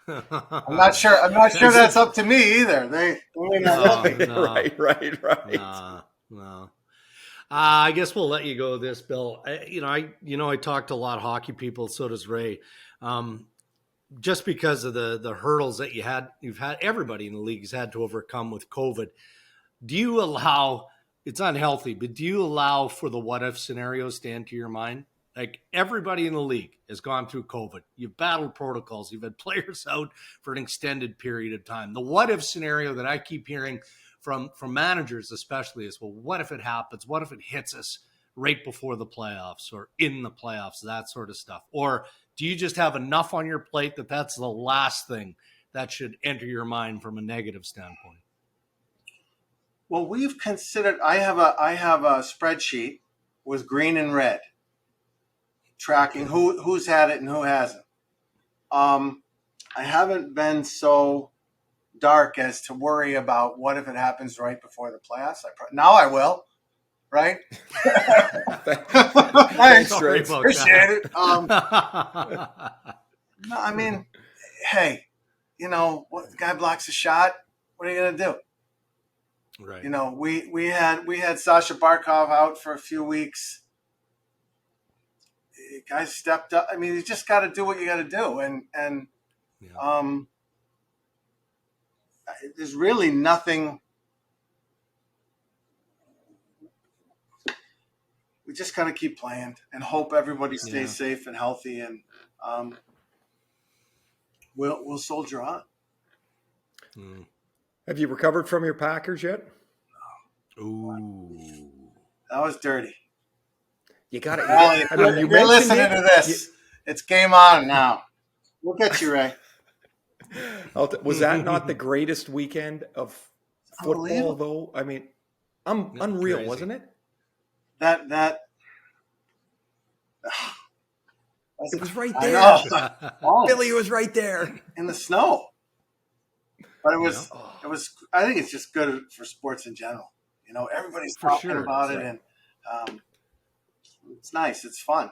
I'm not sure that's up to me either. They may not let me. Right. No. I guess we'll let you go with this, Bill. I talked to a lot of hockey people. So does Ray. Just because of the hurdles that you've had, everybody in the league has had to overcome with COVID. Do you allow? It's unhealthy, but do you allow for the what if scenarios to enter your mind? Like, everybody in the league has gone through COVID. You've battled protocols. You've had players out for an extended period of time. The what if scenario that I keep hearing from managers especially is, well, what if it happens? What if it hits us right before the playoffs or in the playoffs, that sort of stuff? Or do you just have enough on your plate that that's the last thing that should enter your mind from a negative standpoint? Well, we've considered. I have a spreadsheet was green and red, tracking who's had it and who hasn't. I haven't been so dark as to worry about what if it happens right before the playoffs. Now I will, right? Thanks, appreciate it. No, I mean, hey, what the guy blocks a shot. What are you gonna do? Right. We had Sasha Barkov out for a few weeks. The guy stepped up. I mean, you just got to do what you got to do, and there's really nothing. We just kind of keep playing and hope everybody stays safe and healthy, and we'll soldier on. Have you recovered from your Packers yet? Ooh, that was dirty. You got it. I mean, you're listening to this. It's game on now. We'll get you, Ray. Was that not the greatest weekend of football, though? I mean, unreal, crazy. Wasn't it? That it was right there. Billy was right there in the snow. But it was. I think it's just good for sports in general. Everybody's talking about it, and it's nice. It's fun.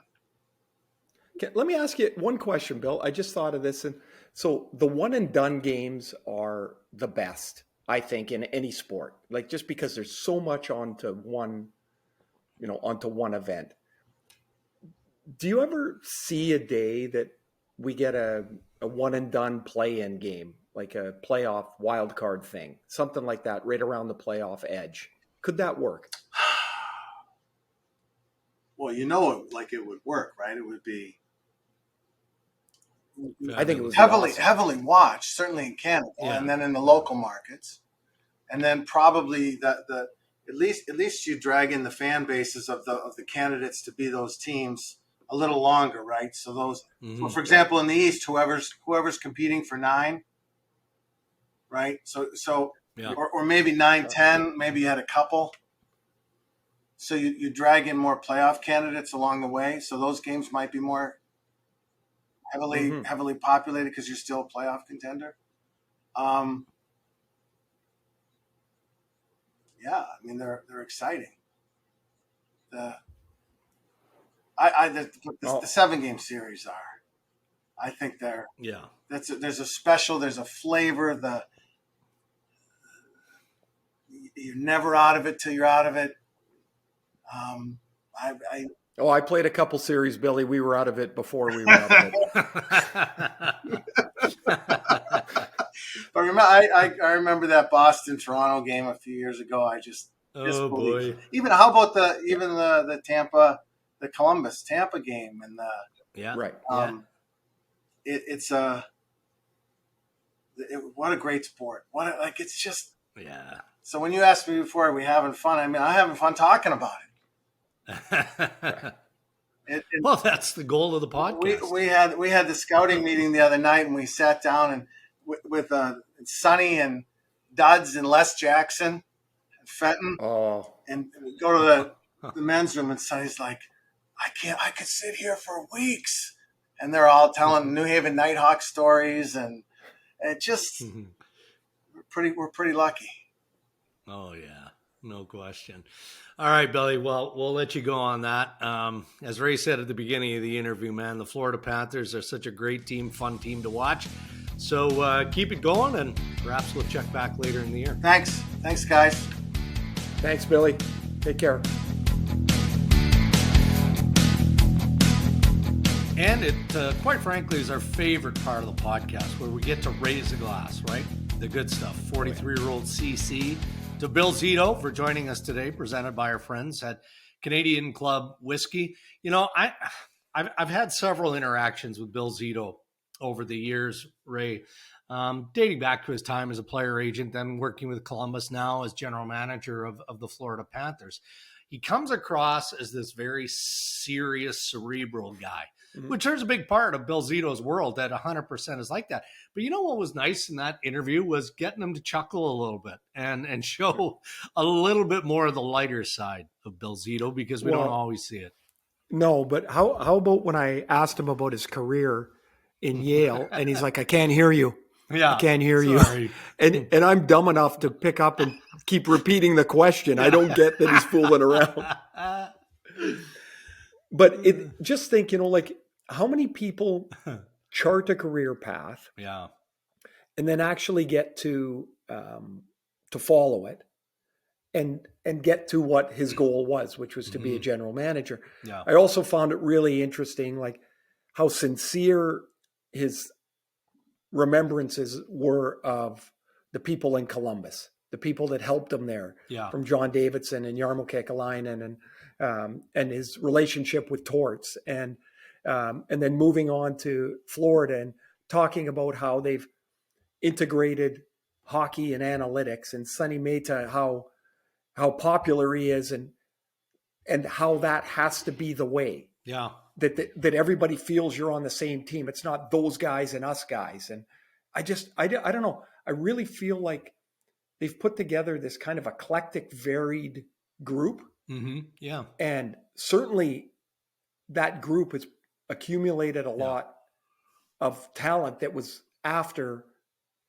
Okay, let me ask you one question, Bill. I just thought of this, and so the one and done games are the best, I think, in any sport. Like just because there's so much onto one event. Do you ever see a day that we get a one and done play-in game, like a playoff wild card thing, something like that, right around the playoff edge? Could that work? Well, it would work, right? It would be. I think it was heavily watched, certainly in Canada, and then in the local markets, and then probably the at least you drag in the fan bases of the candidates to be those teams a little longer, right? So those, so for example, in the East, whoever's competing for 9, right? So or maybe 9-10, maybe you had a couple. So you drag in more playoff candidates along the way. So those games might be more heavily populated because you're still a playoff contender. I mean they're exciting. The 7-game series are. I think they're there's a special, there's a flavor. You're never out of it till you're out of it. I played a couple series, Billy. We were out of it before we were out of it. But I remember that Boston-Toronto game a few years ago. I just boy. Even how about the Tampa, the Columbus Tampa game and right. It's what a great sport. It's just So when you asked me before, are we having fun? I mean, I'm having fun talking about it. Well, that's the goal of the podcast. We had the scouting meeting the other night, and we sat down and with Sonny and Duds and Les Jackson and Fenton. And we go to the men's room, and Sonny's like, I could sit here for weeks. And they're all telling New Haven Nighthawk stories, and it just we're pretty lucky. Oh yeah, no question. All right, Billy. Well, we'll let you go on that. As Ray said at the beginning of the interview, man, the Florida Panthers are such a great team, fun team to watch. So keep it going, and perhaps we'll check back later in the year. Thanks, guys. Thanks, Billy. Take care. And it, quite frankly, is our favorite part of the podcast, where we get to raise a glass, right? The good stuff. 43-year-old CC. To Bill Zito for joining us today, presented by our friends at Canadian Club Whiskey. I've had several interactions with Bill Zito over the years, Ray, dating back to his time as a player agent, then working with Columbus, now as general manager of the Florida Panthers. he comes across as this very serious, cerebral guy, which there's a big part of Bill Zito's world that 100% is like that. But you know what was nice in that interview was getting him to chuckle a little bit and show a little bit more of the lighter side of Bill Zito, because we don't always see it. No, but how about when I asked him about his career in Yale, and he's like, I can't hear you. Yeah, I can't hear you. And I'm dumb enough to pick up and keep repeating the question. I don't get that he's fooling around. But just think, like, how many people chart a career path, and then actually get to follow it and get to what his goal was, which was to be a general manager. Yeah. I also found it really interesting, like how sincere his remembrances were of the people in Columbus, the people that helped him there, from John Davidson and Jarmo Kekalainen and his relationship with Torts, and then moving on to Florida and talking about how they've integrated hockey and analytics, and Sonny Mehta, how popular he is, and how that has to be the way. Yeah. That everybody feels you're on the same team. It's not those guys and us guys. And I don't know. I really feel like they've put together this kind of eclectic, varied group. Mm-hmm. Yeah. And certainly that group has accumulated a lot of talent that was after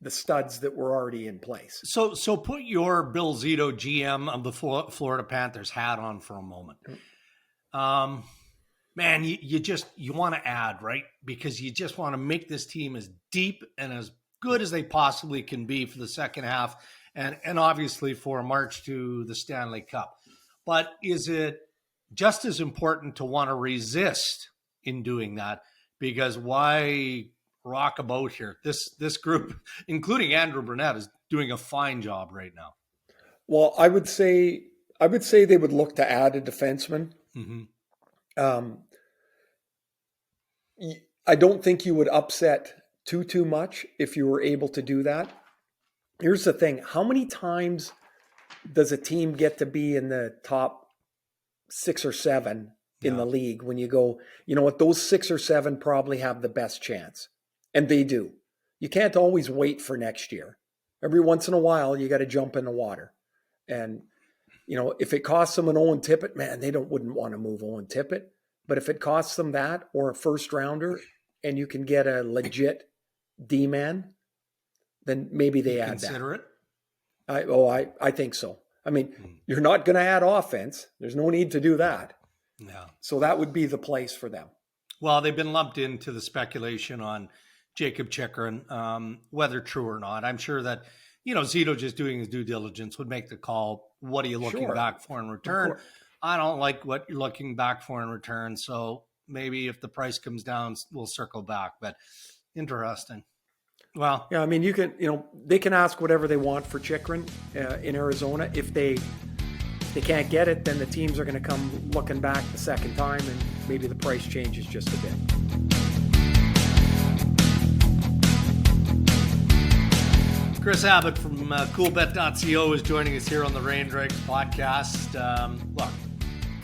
the studs that were already in place. So put your Bill Zito GM of the Florida Panthers hat on for a moment. Man, you want to add, right? Because you just want to make this team as deep and as good as they possibly can be for the second half, and obviously for a march to the Stanley Cup. But is it just as important to want to resist in doing that? Because why rock a boat here? This group, including Andrew Brunette, is doing a fine job right now. Well, I would say they would look to add a defenseman. Mm-hmm. I don't think you would upset too much if you were able to do that. Here's the thing. How many times does a team get to be in the top 6 or 7 in the league when you go, you know what, those 6 or 7 probably have the best chance? And they do. You can't always wait for next year. Every once in a while, you got to jump in the water. And, if it costs them an Owen Tippett, man, they wouldn't want to move Owen Tippett. But if it costs them that or a first rounder and you can get a legit D-man, then maybe they add Consider that. I think so. I mean, you're not going to add offense. There's no need to do that. Yeah. So that would be the place for them. Well, they've been lumped into the speculation on Jacob Chychrun, whether true or not. I'm sure that, Zito just doing his due diligence would make the call. What are you looking back for in return? I don't like what you're looking back for in return. So maybe if the price comes down, we'll circle back. But interesting. Well, yeah, I mean, they can ask whatever they want for Chychrun in Arizona. If they can't get it, then the teams are going to come looking back the second time, and maybe the price changes just a bit. Chris Abbott from Coolbet.co is joining us here on the Ray and Dregs podcast. Look,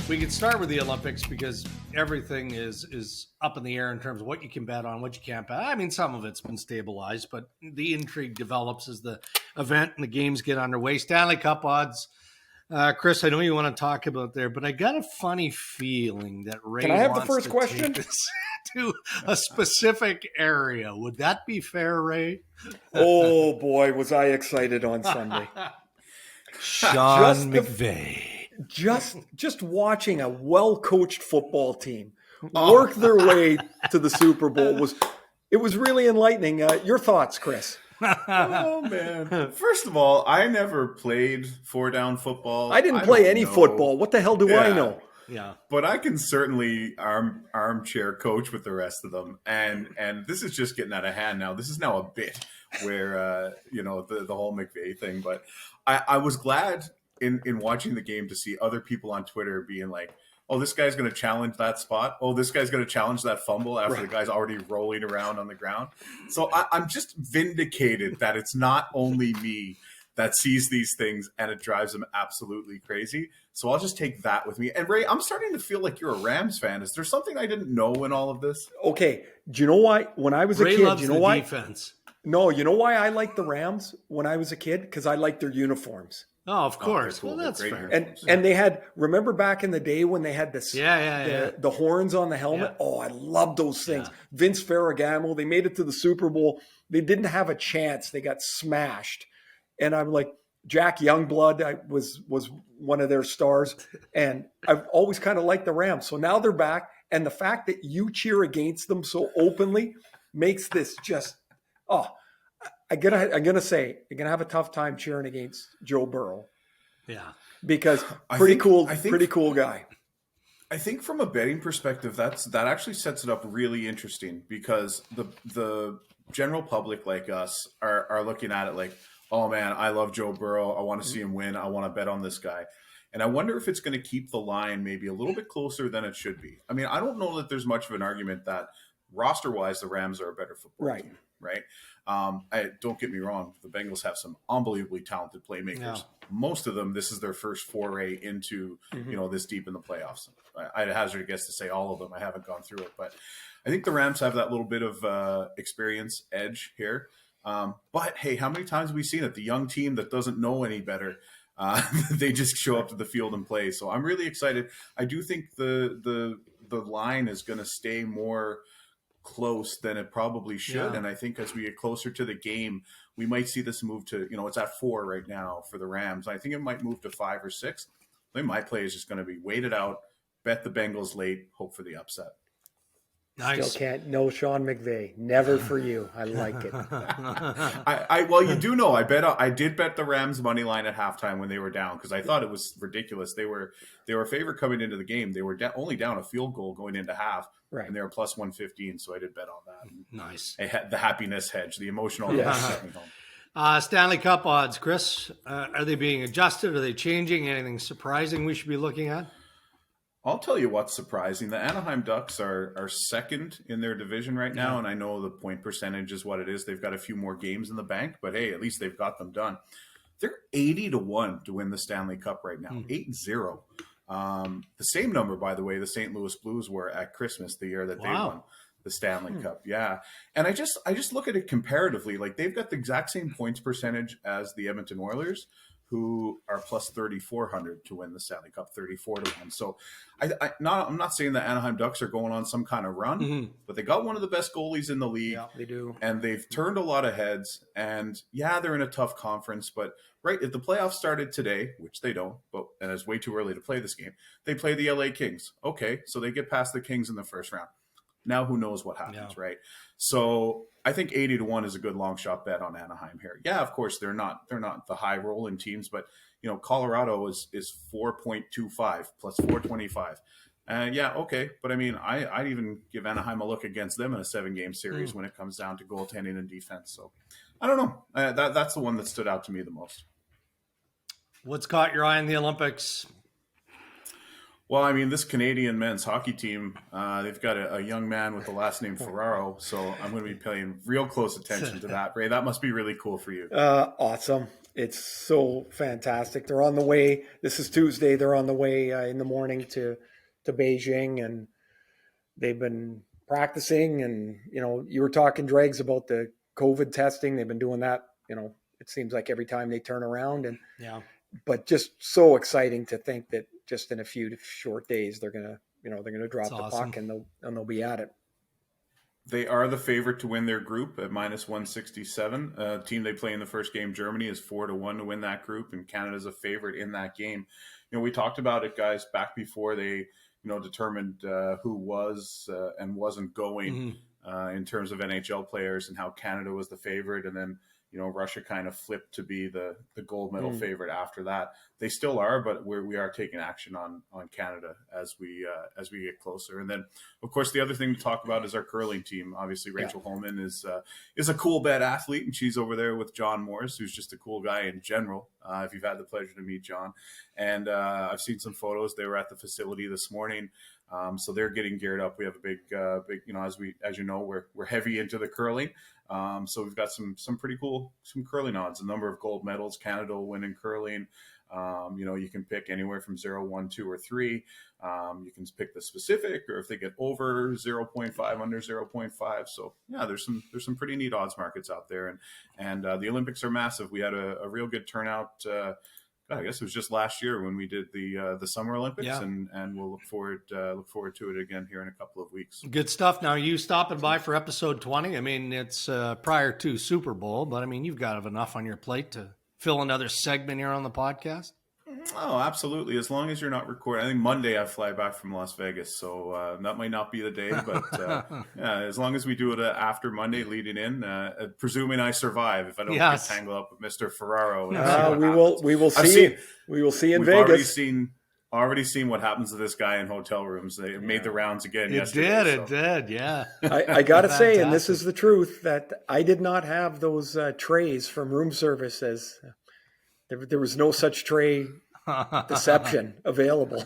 we could start with the Olympics because everything is up in the air in terms of what you can bet on, what you can't bet. I mean, some of it's been stabilized, but the intrigue develops as the event and the games get underway. Stanley Cup odds. Chris, I know you want to talk about there, but I got a funny feeling that Ray Can I have the wants first to question? take this to a specific area. Would that be fair, Ray? Oh boy, was I excited on Sunday. Sean McVay. Just watching a well-coached football team work their way to the Super Bowl was really enlightening. Your thoughts, Chris? Oh man! First of all, I never played 4-down football. I didn't play any football. What the hell do I know? Yeah, but I can certainly armchair coach with the rest of them, and this is just getting out of hand now. This is now a bit where the whole McVay thing. But I was glad in watching the game to see other people on Twitter being like, oh, this guy's going to challenge that spot. Oh, this guy's going to challenge that fumble after the guy's already rolling around on the ground. So I'm just vindicated that it's not only me that sees these things and it drives them absolutely crazy. So I'll just take that with me. And Ray, I'm starting to feel like you're a Rams fan. Is there something I didn't know in all of this? Okay. Do you know why? When I was a Ray kid, loves you know the why? defense. No, you know why I liked the Rams when I was a kid? Because I liked their uniforms. Oh, of course. Cool. Well, that's Great fair. And they had, remember back in the day when they had this the horns on the helmet? Yeah. Oh, I love those things. Yeah. Vince Ferragamo, they made it to the Super Bowl. They didn't have a chance. They got smashed. And I'm like, Jack Youngblood was one of their stars. And I've always kind of liked the Rams. So now they're back. And the fact that you cheer against them so openly makes this just, I'm gonna say you're gonna have a tough time cheering against Joe Burrow. Yeah, because pretty cool guy. I think from a betting perspective, that actually sets it up really interesting because the general public like us are looking at it like, oh man, I love Joe Burrow. I want to see him win. I want to bet on this guy. And I wonder if it's going to keep the line maybe a little bit closer than it should be. I mean, I don't know that there's much of an argument that roster-wise, the Rams are a better football team, right? Don't get me wrong. The Bengals have some unbelievably talented playmakers. Yeah. Most of them, this is their first foray into, this deep in the playoffs. I'd hazard a guess to say all of them. I haven't gone through it, but I think the Rams have that little bit of experience edge here. But hey, how many times have we seen it? The young team that doesn't know any better, they just show up to the field and play. So I'm really excited. I do think the line is going to stay more close than it probably should. Yeah. And I think as we get closer to the game, we might see this move to, it's at 4 right now for the Rams. I think it might move to 5 or 6. I think my play is just going to be waited out, bet the Bengals late, hope for the upset. Nice. Still can't. No, Sean McVay. Never for you. I like it. Well, you do know. I did bet the Rams money line at halftime when they were down because I thought it was ridiculous. They were a favorite coming into the game. They were only down a field goal going into half, right? And they were plus 115. So I did bet on that. Nice. I had the happiness hedge, the emotional hedge set me home. Stanley Cup odds, Kris. Are they being adjusted? Are they changing? Anything surprising we should be looking at? I'll tell you what's surprising. The Anaheim Ducks are second in their division right now, and I know the point percentage is what it is. They've got a few more games in the bank, but hey, at least they've got them done. They're 80-1 to win the Stanley Cup right now, 8-0. The same number, by the way, the St. Louis Blues were at Christmas the year that they won the Stanley Cup. Yeah, and I just look at it comparatively. Like they've got the exact same points percentage as the Edmonton Oilers, who are plus 3,400 to win the Stanley Cup, 34-1. So I'm not saying the Anaheim Ducks are going on some kind of run, but they got one of the best goalies in the league. Yeah, they do. And they've turned a lot of heads. And yeah, they're in a tough conference, but if the playoffs started today, which they don't, and it's way too early to play this game, they play the LA Kings. Okay, so they get past the Kings in the first round. Now who knows what happens, right? So I think 80-1 is a good long shot bet on Anaheim here. Yeah, of course they're not the high rolling teams, but Colorado is 4.25 plus 425. Yeah, okay, but I mean I'd even give Anaheim a look against them in a 7-game series when it comes down to goaltending and defense. So I don't know. That's the one that stood out to me the most. What's caught your eye in the Olympics? Well, I mean, this Canadian men's hockey team, they've got a young man with the last name Ferraro, so I'm going to be paying real close attention to that. Ray, that must be really cool for you. Awesome. It's so fantastic. They're on the way. This is Tuesday. They're on the way in the morning to Beijing, and they've been practicing. And, you were talking, Dregs, about the COVID testing. They've been doing that, it seems like every time they turn around. And but just so exciting to think that just in a few short days, they're going to drop the puck and they'll be at it. They are the favorite to win their group at minus 167. Team they play in the first game, Germany, is 4-1 to win that group, and Canada's a favorite in that game. We talked about it, guys, back before they, determined who was and wasn't going in terms of NHL players and how Canada was the favorite, and then Russia kind of flipped to be the gold medal favorite after that. They still are, but we are taking action on Canada as we get closer. And then, of course, the other thing to talk about is our curling team. Obviously, Rachel Holman is a Coolbet athlete, and she's over there with John Morris, who's just a cool guy in general. If you've had the pleasure to meet John, And I've seen some photos. They were at the facility this morning. So they're getting geared up. We have a big, as you know, we're heavy into the curling. So we've got some pretty cool, some curling odds, a number of gold medals. Canada will win in curling. You can pick anywhere from 0, 1, 2, or 3. You can pick the specific, or if they get over 0.5, under 0.5. So yeah, there's some pretty neat odds markets out there. And the Olympics are massive. We had a real good turnout. I guess it was just last year when we did the Summer Olympics, and we'll look forward to it again here in a couple of weeks. Good stuff. Now, you stopping by for episode 20? I mean, it's prior to Super Bowl, but I mean, you've got enough on your plate to fill another segment here on the podcast. Oh, absolutely. As long as you're not recording. I think Monday I fly back from Las Vegas, so that might not be the day. But yeah, as long as we do it after Monday, leading in, presuming I survive, if I don't get tangled up with Mr. Ferraro. We will see. We will see in Vegas. Already seen what happens to this guy in hotel rooms. They made the rounds again yesterday. It did, yeah. I got to say, and this is the truth, that I did not have those trays from room services. There was no such tray deception available.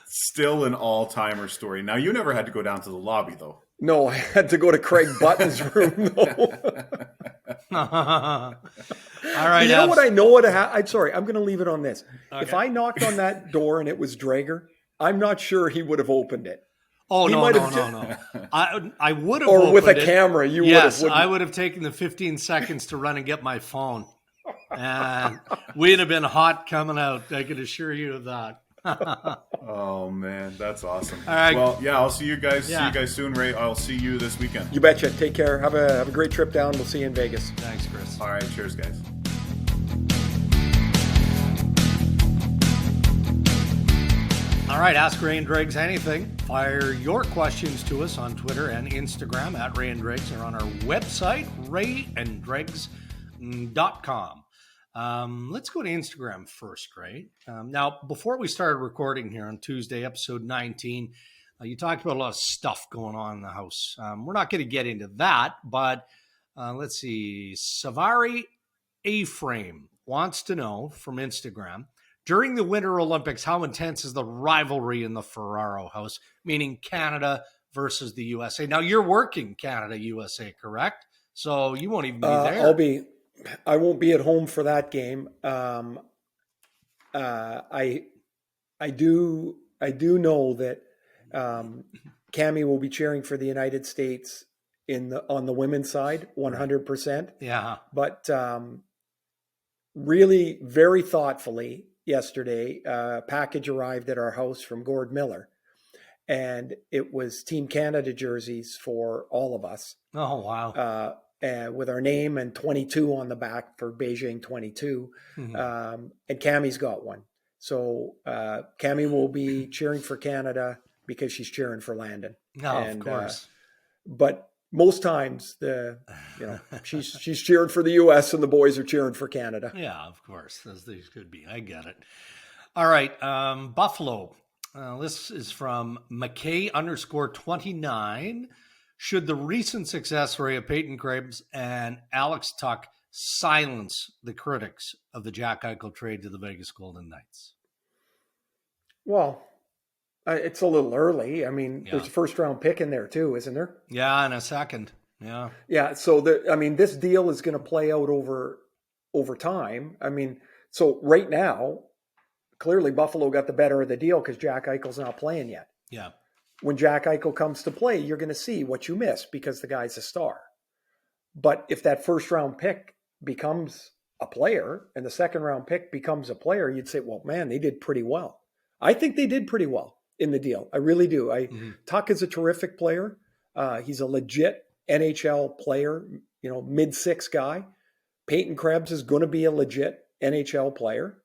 Still an all-timer story. Now, you never had to go down to the lobby, though. No, I had to go to Craig Button's room, though. All right. You know what I know what I'm sorry, I'm going to leave it on this. Okay. If I knocked on that door and it was Drager, I'm not sure he would have opened it. Oh, no. I would have or opened with a it. camera, you yes, would have. I would have taken the 15 seconds to run and get my phone. And we'd have been hot coming out. I can assure you of that. Oh, man, that's awesome. All right. Well, yeah, I'll see you guys. See you guys soon, Ray. I'll see you this weekend. You betcha. Take care. Have a great trip down. We'll see you in Vegas. Thanks, Chris. All right. Cheers, guys. All right, ask Ray and Dregs anything. Fire your questions to us on Twitter and Instagram at Ray and Dregs, or on our website, rayanddregs.com. Let's go to Instagram first, Ray. Now, before we started recording here on Tuesday, episode 19, you talked about a lot of stuff going on in the house. We're not going to get into that, but let's see. Savari A-Frame wants to know from Instagram, during the Winter Olympics, how intense is the rivalry in the Ferraro house, meaning Canada versus the USA? Now, you're working Canada-USA, correct? So you won't even be there. I won't be at home for that game. I do know that Cammie will be cheering for the United States on the women's side, 100%. Yeah. But really, very thoughtfully, yesterday, a package arrived at our house from Gord Miller, and it was Team Canada jerseys for all of us. Oh, wow. With our name and 22 on the back for Beijing 22. Mm-hmm. And Cammie's got one. So Cammie will be cheering for Canada because she's cheering for Landon. No, of course. But most times she's cheering for the US and the boys are cheering for Canada. Yeah, of course, as these could be. I get it. All right, Buffalo. This is from McKay_29. Should the recent success rate of Peyton Krebs and Alex Tuch silence the critics of the Jack Eichel trade to the Vegas Golden Knights? Well, it's a little early. I mean, there's a first-round pick in there too, isn't there? Yeah, and a second. Yeah. Yeah. So this deal is going to play out over time. I mean, so right now, clearly Buffalo got the better of the deal because Jack Eichel's not playing yet. Yeah. When Jack Eichel comes to play, you're going to see what you missed because the guy's a star. But if that first-round pick becomes a player and the second-round pick becomes a player, you'd say, well, man, they did pretty well. I think they did pretty well in the deal. I really do. Tuch is a terrific player. He's a legit NHL player, mid-six guy. Peyton Krebs is going to be a legit NHL player.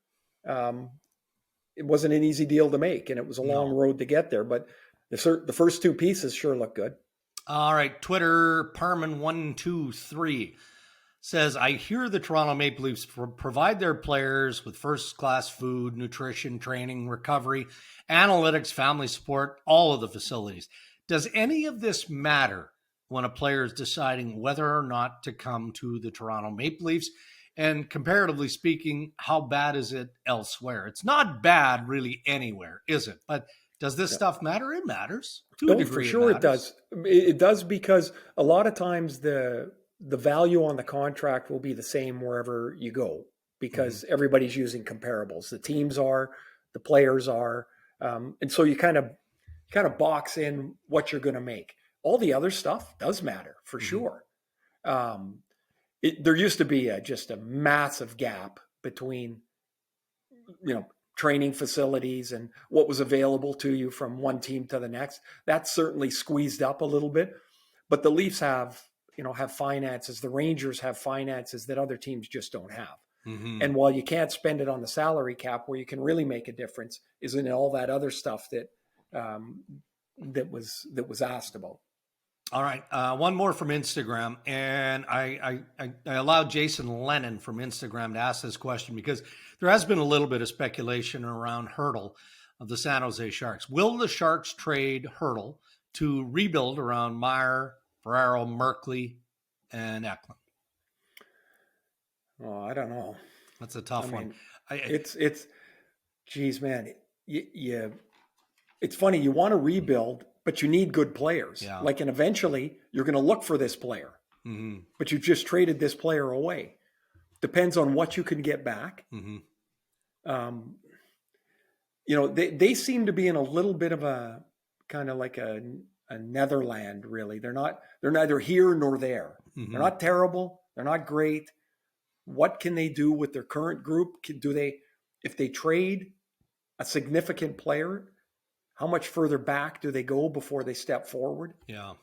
It wasn't an easy deal to make, and it was a long road to get there. But the first two pieces sure look good. All right. Twitter, Parman123 says, I hear the Toronto Maple Leafs provide their players with first-class food, nutrition, training, recovery, analytics, family support, all of the facilities. Does any of this matter when a player is deciding whether or not to come to the Toronto Maple Leafs? And comparatively speaking, how bad is it elsewhere? It's not bad really anywhere, is it? But does this stuff matter? It matters to a degree. For sure it does. It does, because a lot of times the value on the contract will be the same wherever you go, because everybody's using comparables. The teams are, the players are, and so you kind of box in what you're going to make. All the other stuff does matter for sure. There used to be just a massive gap between, training facilities and what was available to you from one team to the next. That's certainly squeezed up a little bit, but the Leafs have finances. The Rangers have finances that other teams just don't have. And while you can't spend it on the salary cap, where you can really make a difference is in all that other stuff that was asked about. All right. One more from Instagram. And I allowed Jason Lennon from Instagram to ask this question because there has been a little bit of speculation around Hertl of the San Jose Sharks. Will the Sharks trade Hertl to rebuild around Meyer, Ferraro, Merkley, and Eklund? Oh, I don't know. That's a tough one. Geez, man. It's funny. You want to rebuild, but you need good players. Yeah. And eventually you're going to look for this player, but you just traded this player away. Depends on what you can get back. They seem to be in a little bit of a kind of like a Netherland, really. They're neither here nor there. They're not terrible. They're not great. What can they do with their current group? If they trade a significant player, how much further back do they go before they step forward? Yeah.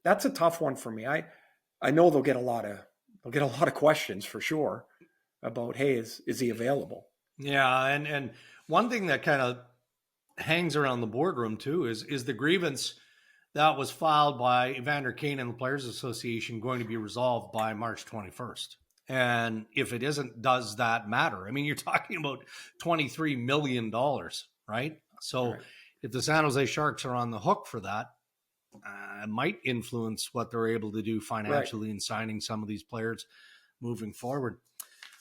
That's a tough one for me. I know they'll get a lot of questions for sure about, hey, is he available? Yeah. And one thing that kind of hangs around the boardroom too is the grievance that was filed by Evander Kane and the Players Association going to be resolved by March 21st. And if it isn't, does that matter? I mean, you're talking about $23 million, right? So if the San Jose Sharks are on the hook for that, it might influence what they're able to do financially in signing some of these players moving forward.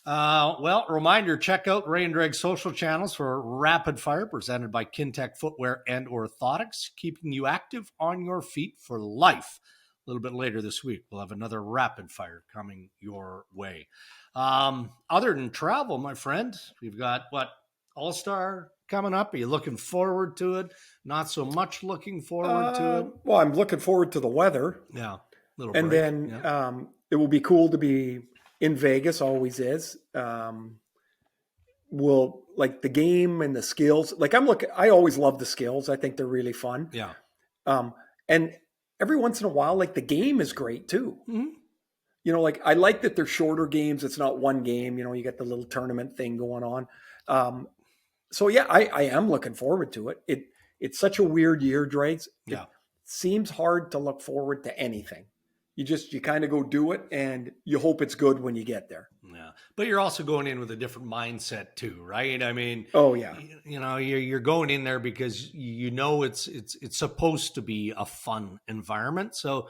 Reminder, check out Ray and Dregs social channels for Rapid Fire presented by Kintec Footwear and Orthotics, keeping you active on your feet for life. A little bit later this week, we'll have another Rapid Fire coming your way. Other than travel, my friend, we've got All-Star coming up. Are you looking forward to it? Not so much looking forward to it? Well, I'm looking forward to the weather. Yeah. And then it will be cool to be in Vegas, always is. Will the game and the skills. I always love the skills. I think they're really fun. Yeah. And every once in a while, the game is great too. I like that they're shorter games. It's not one game. You get the little tournament thing going on. So yeah, I am looking forward to it. It's such a weird year, Dregs. Yeah. It seems hard to look forward to anything. You kind of go do it and you hope it's good when you get there. Yeah. But you're also going in with a different mindset too, right? I mean, oh yeah. You're going in there because it's supposed to be a fun environment. So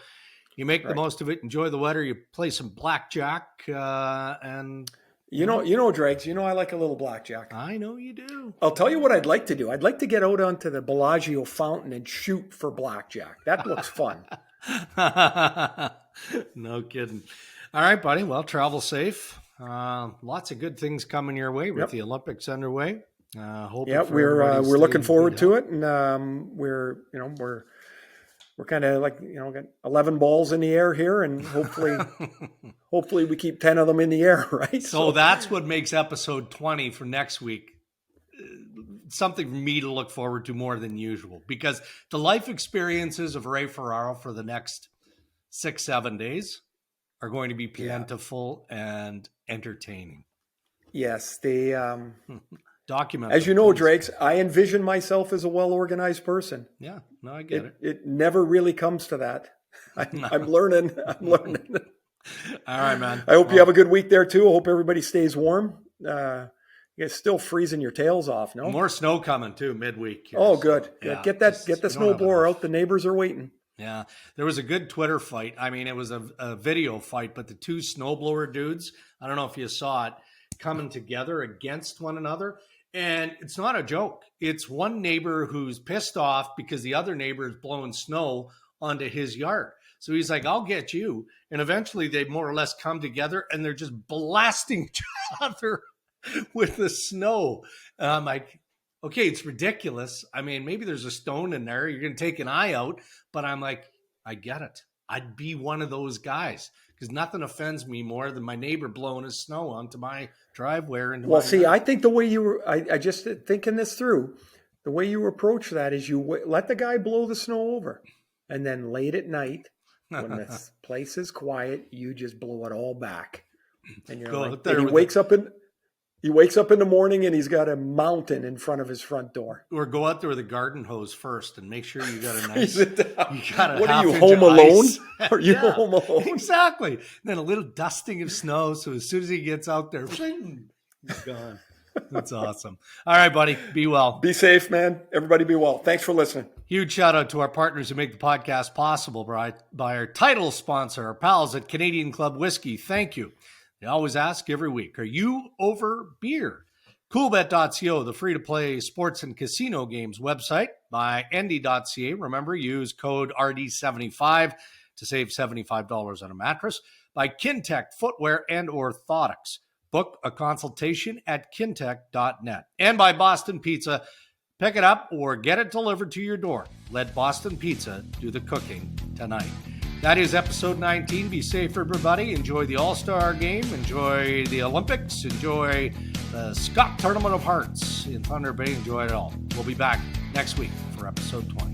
you make the most of it, enjoy the weather, you play some blackjack, and Dregs, I like a little blackjack. I know you do. I'll tell you what I'd like to do. I'd like to get out onto the Bellagio fountain and shoot for blackjack. That looks fun. No kidding. All right, buddy. Well, travel safe. Lots of good things coming your way with the Olympics underway. We're looking forward to it, and we're kind of got 11 balls in the air here, and hopefully we keep 10 of them in the air, right? So that's what makes episode 20 for next week something for me to look forward to more than usual, because the life experiences of Ray Ferraro for the next 6-7 days are going to be plentiful and entertaining. Yes, they document. As you know, Dregs, I envision myself as a well-organized person. Yeah, no, I get it. It never really comes to that. I'm learning. All right, man. I hope you have a good week there too. I hope everybody stays warm. You're still freezing your tails off, no? More snow coming too midweek. Good. Yeah, get the snowblower out. The neighbors are waiting. Yeah, there was a good Twitter fight. I mean, it was a video fight, but the two snowblower dudes, I don't know if you saw it, coming together against one another. And it's not a joke. It's one neighbor who's pissed off because the other neighbor is blowing snow onto his yard. So he's like, I'll get you. And eventually they more or less come together and they're just blasting each other with the snow. And I'm like, okay, it's ridiculous. I mean, maybe there's a stone in there. You're going to take an eye out. But I'm like, I get it. I'd be one of those guys because nothing offends me more than my neighbor blowing his snow onto my driveway. Well, see, I think the way you were, I just thinking this through, the way you approach that is you let the guy blow the snow over. And then late at night, when the place is quiet, you just blow it all back. And you're like, and he wakes up in the morning and he's got a mountain in front of his front door. Or go out there with a garden hose first and make sure you got a nice. What are you, home alone? Are you home alone? Exactly. And then a little dusting of snow. So as soon as he gets out there, he's gone. That's awesome. All right, buddy. Be well. Be safe, man. Everybody be well. Thanks for listening. Huge shout out to our partners who make the podcast possible by our title sponsor, our pals at Canadian Club Whiskey. Thank you. They always ask every week, are you over beer? Coolbet.co, the free-to-play sports and casino games website. By Endy.ca. Remember, use code RD75 to save $75 on a mattress. By Kintec Footwear and Orthotics. Book a consultation at kintec.net. And by Boston Pizza. Pick it up or get it delivered to your door. Let Boston Pizza do the cooking tonight. That is episode 19. Be safe, everybody. Enjoy the All-Star game. Enjoy the Olympics. Enjoy the Scott Tournament of Hearts in Thunder Bay. Enjoy it all. We'll be back next week for episode 20.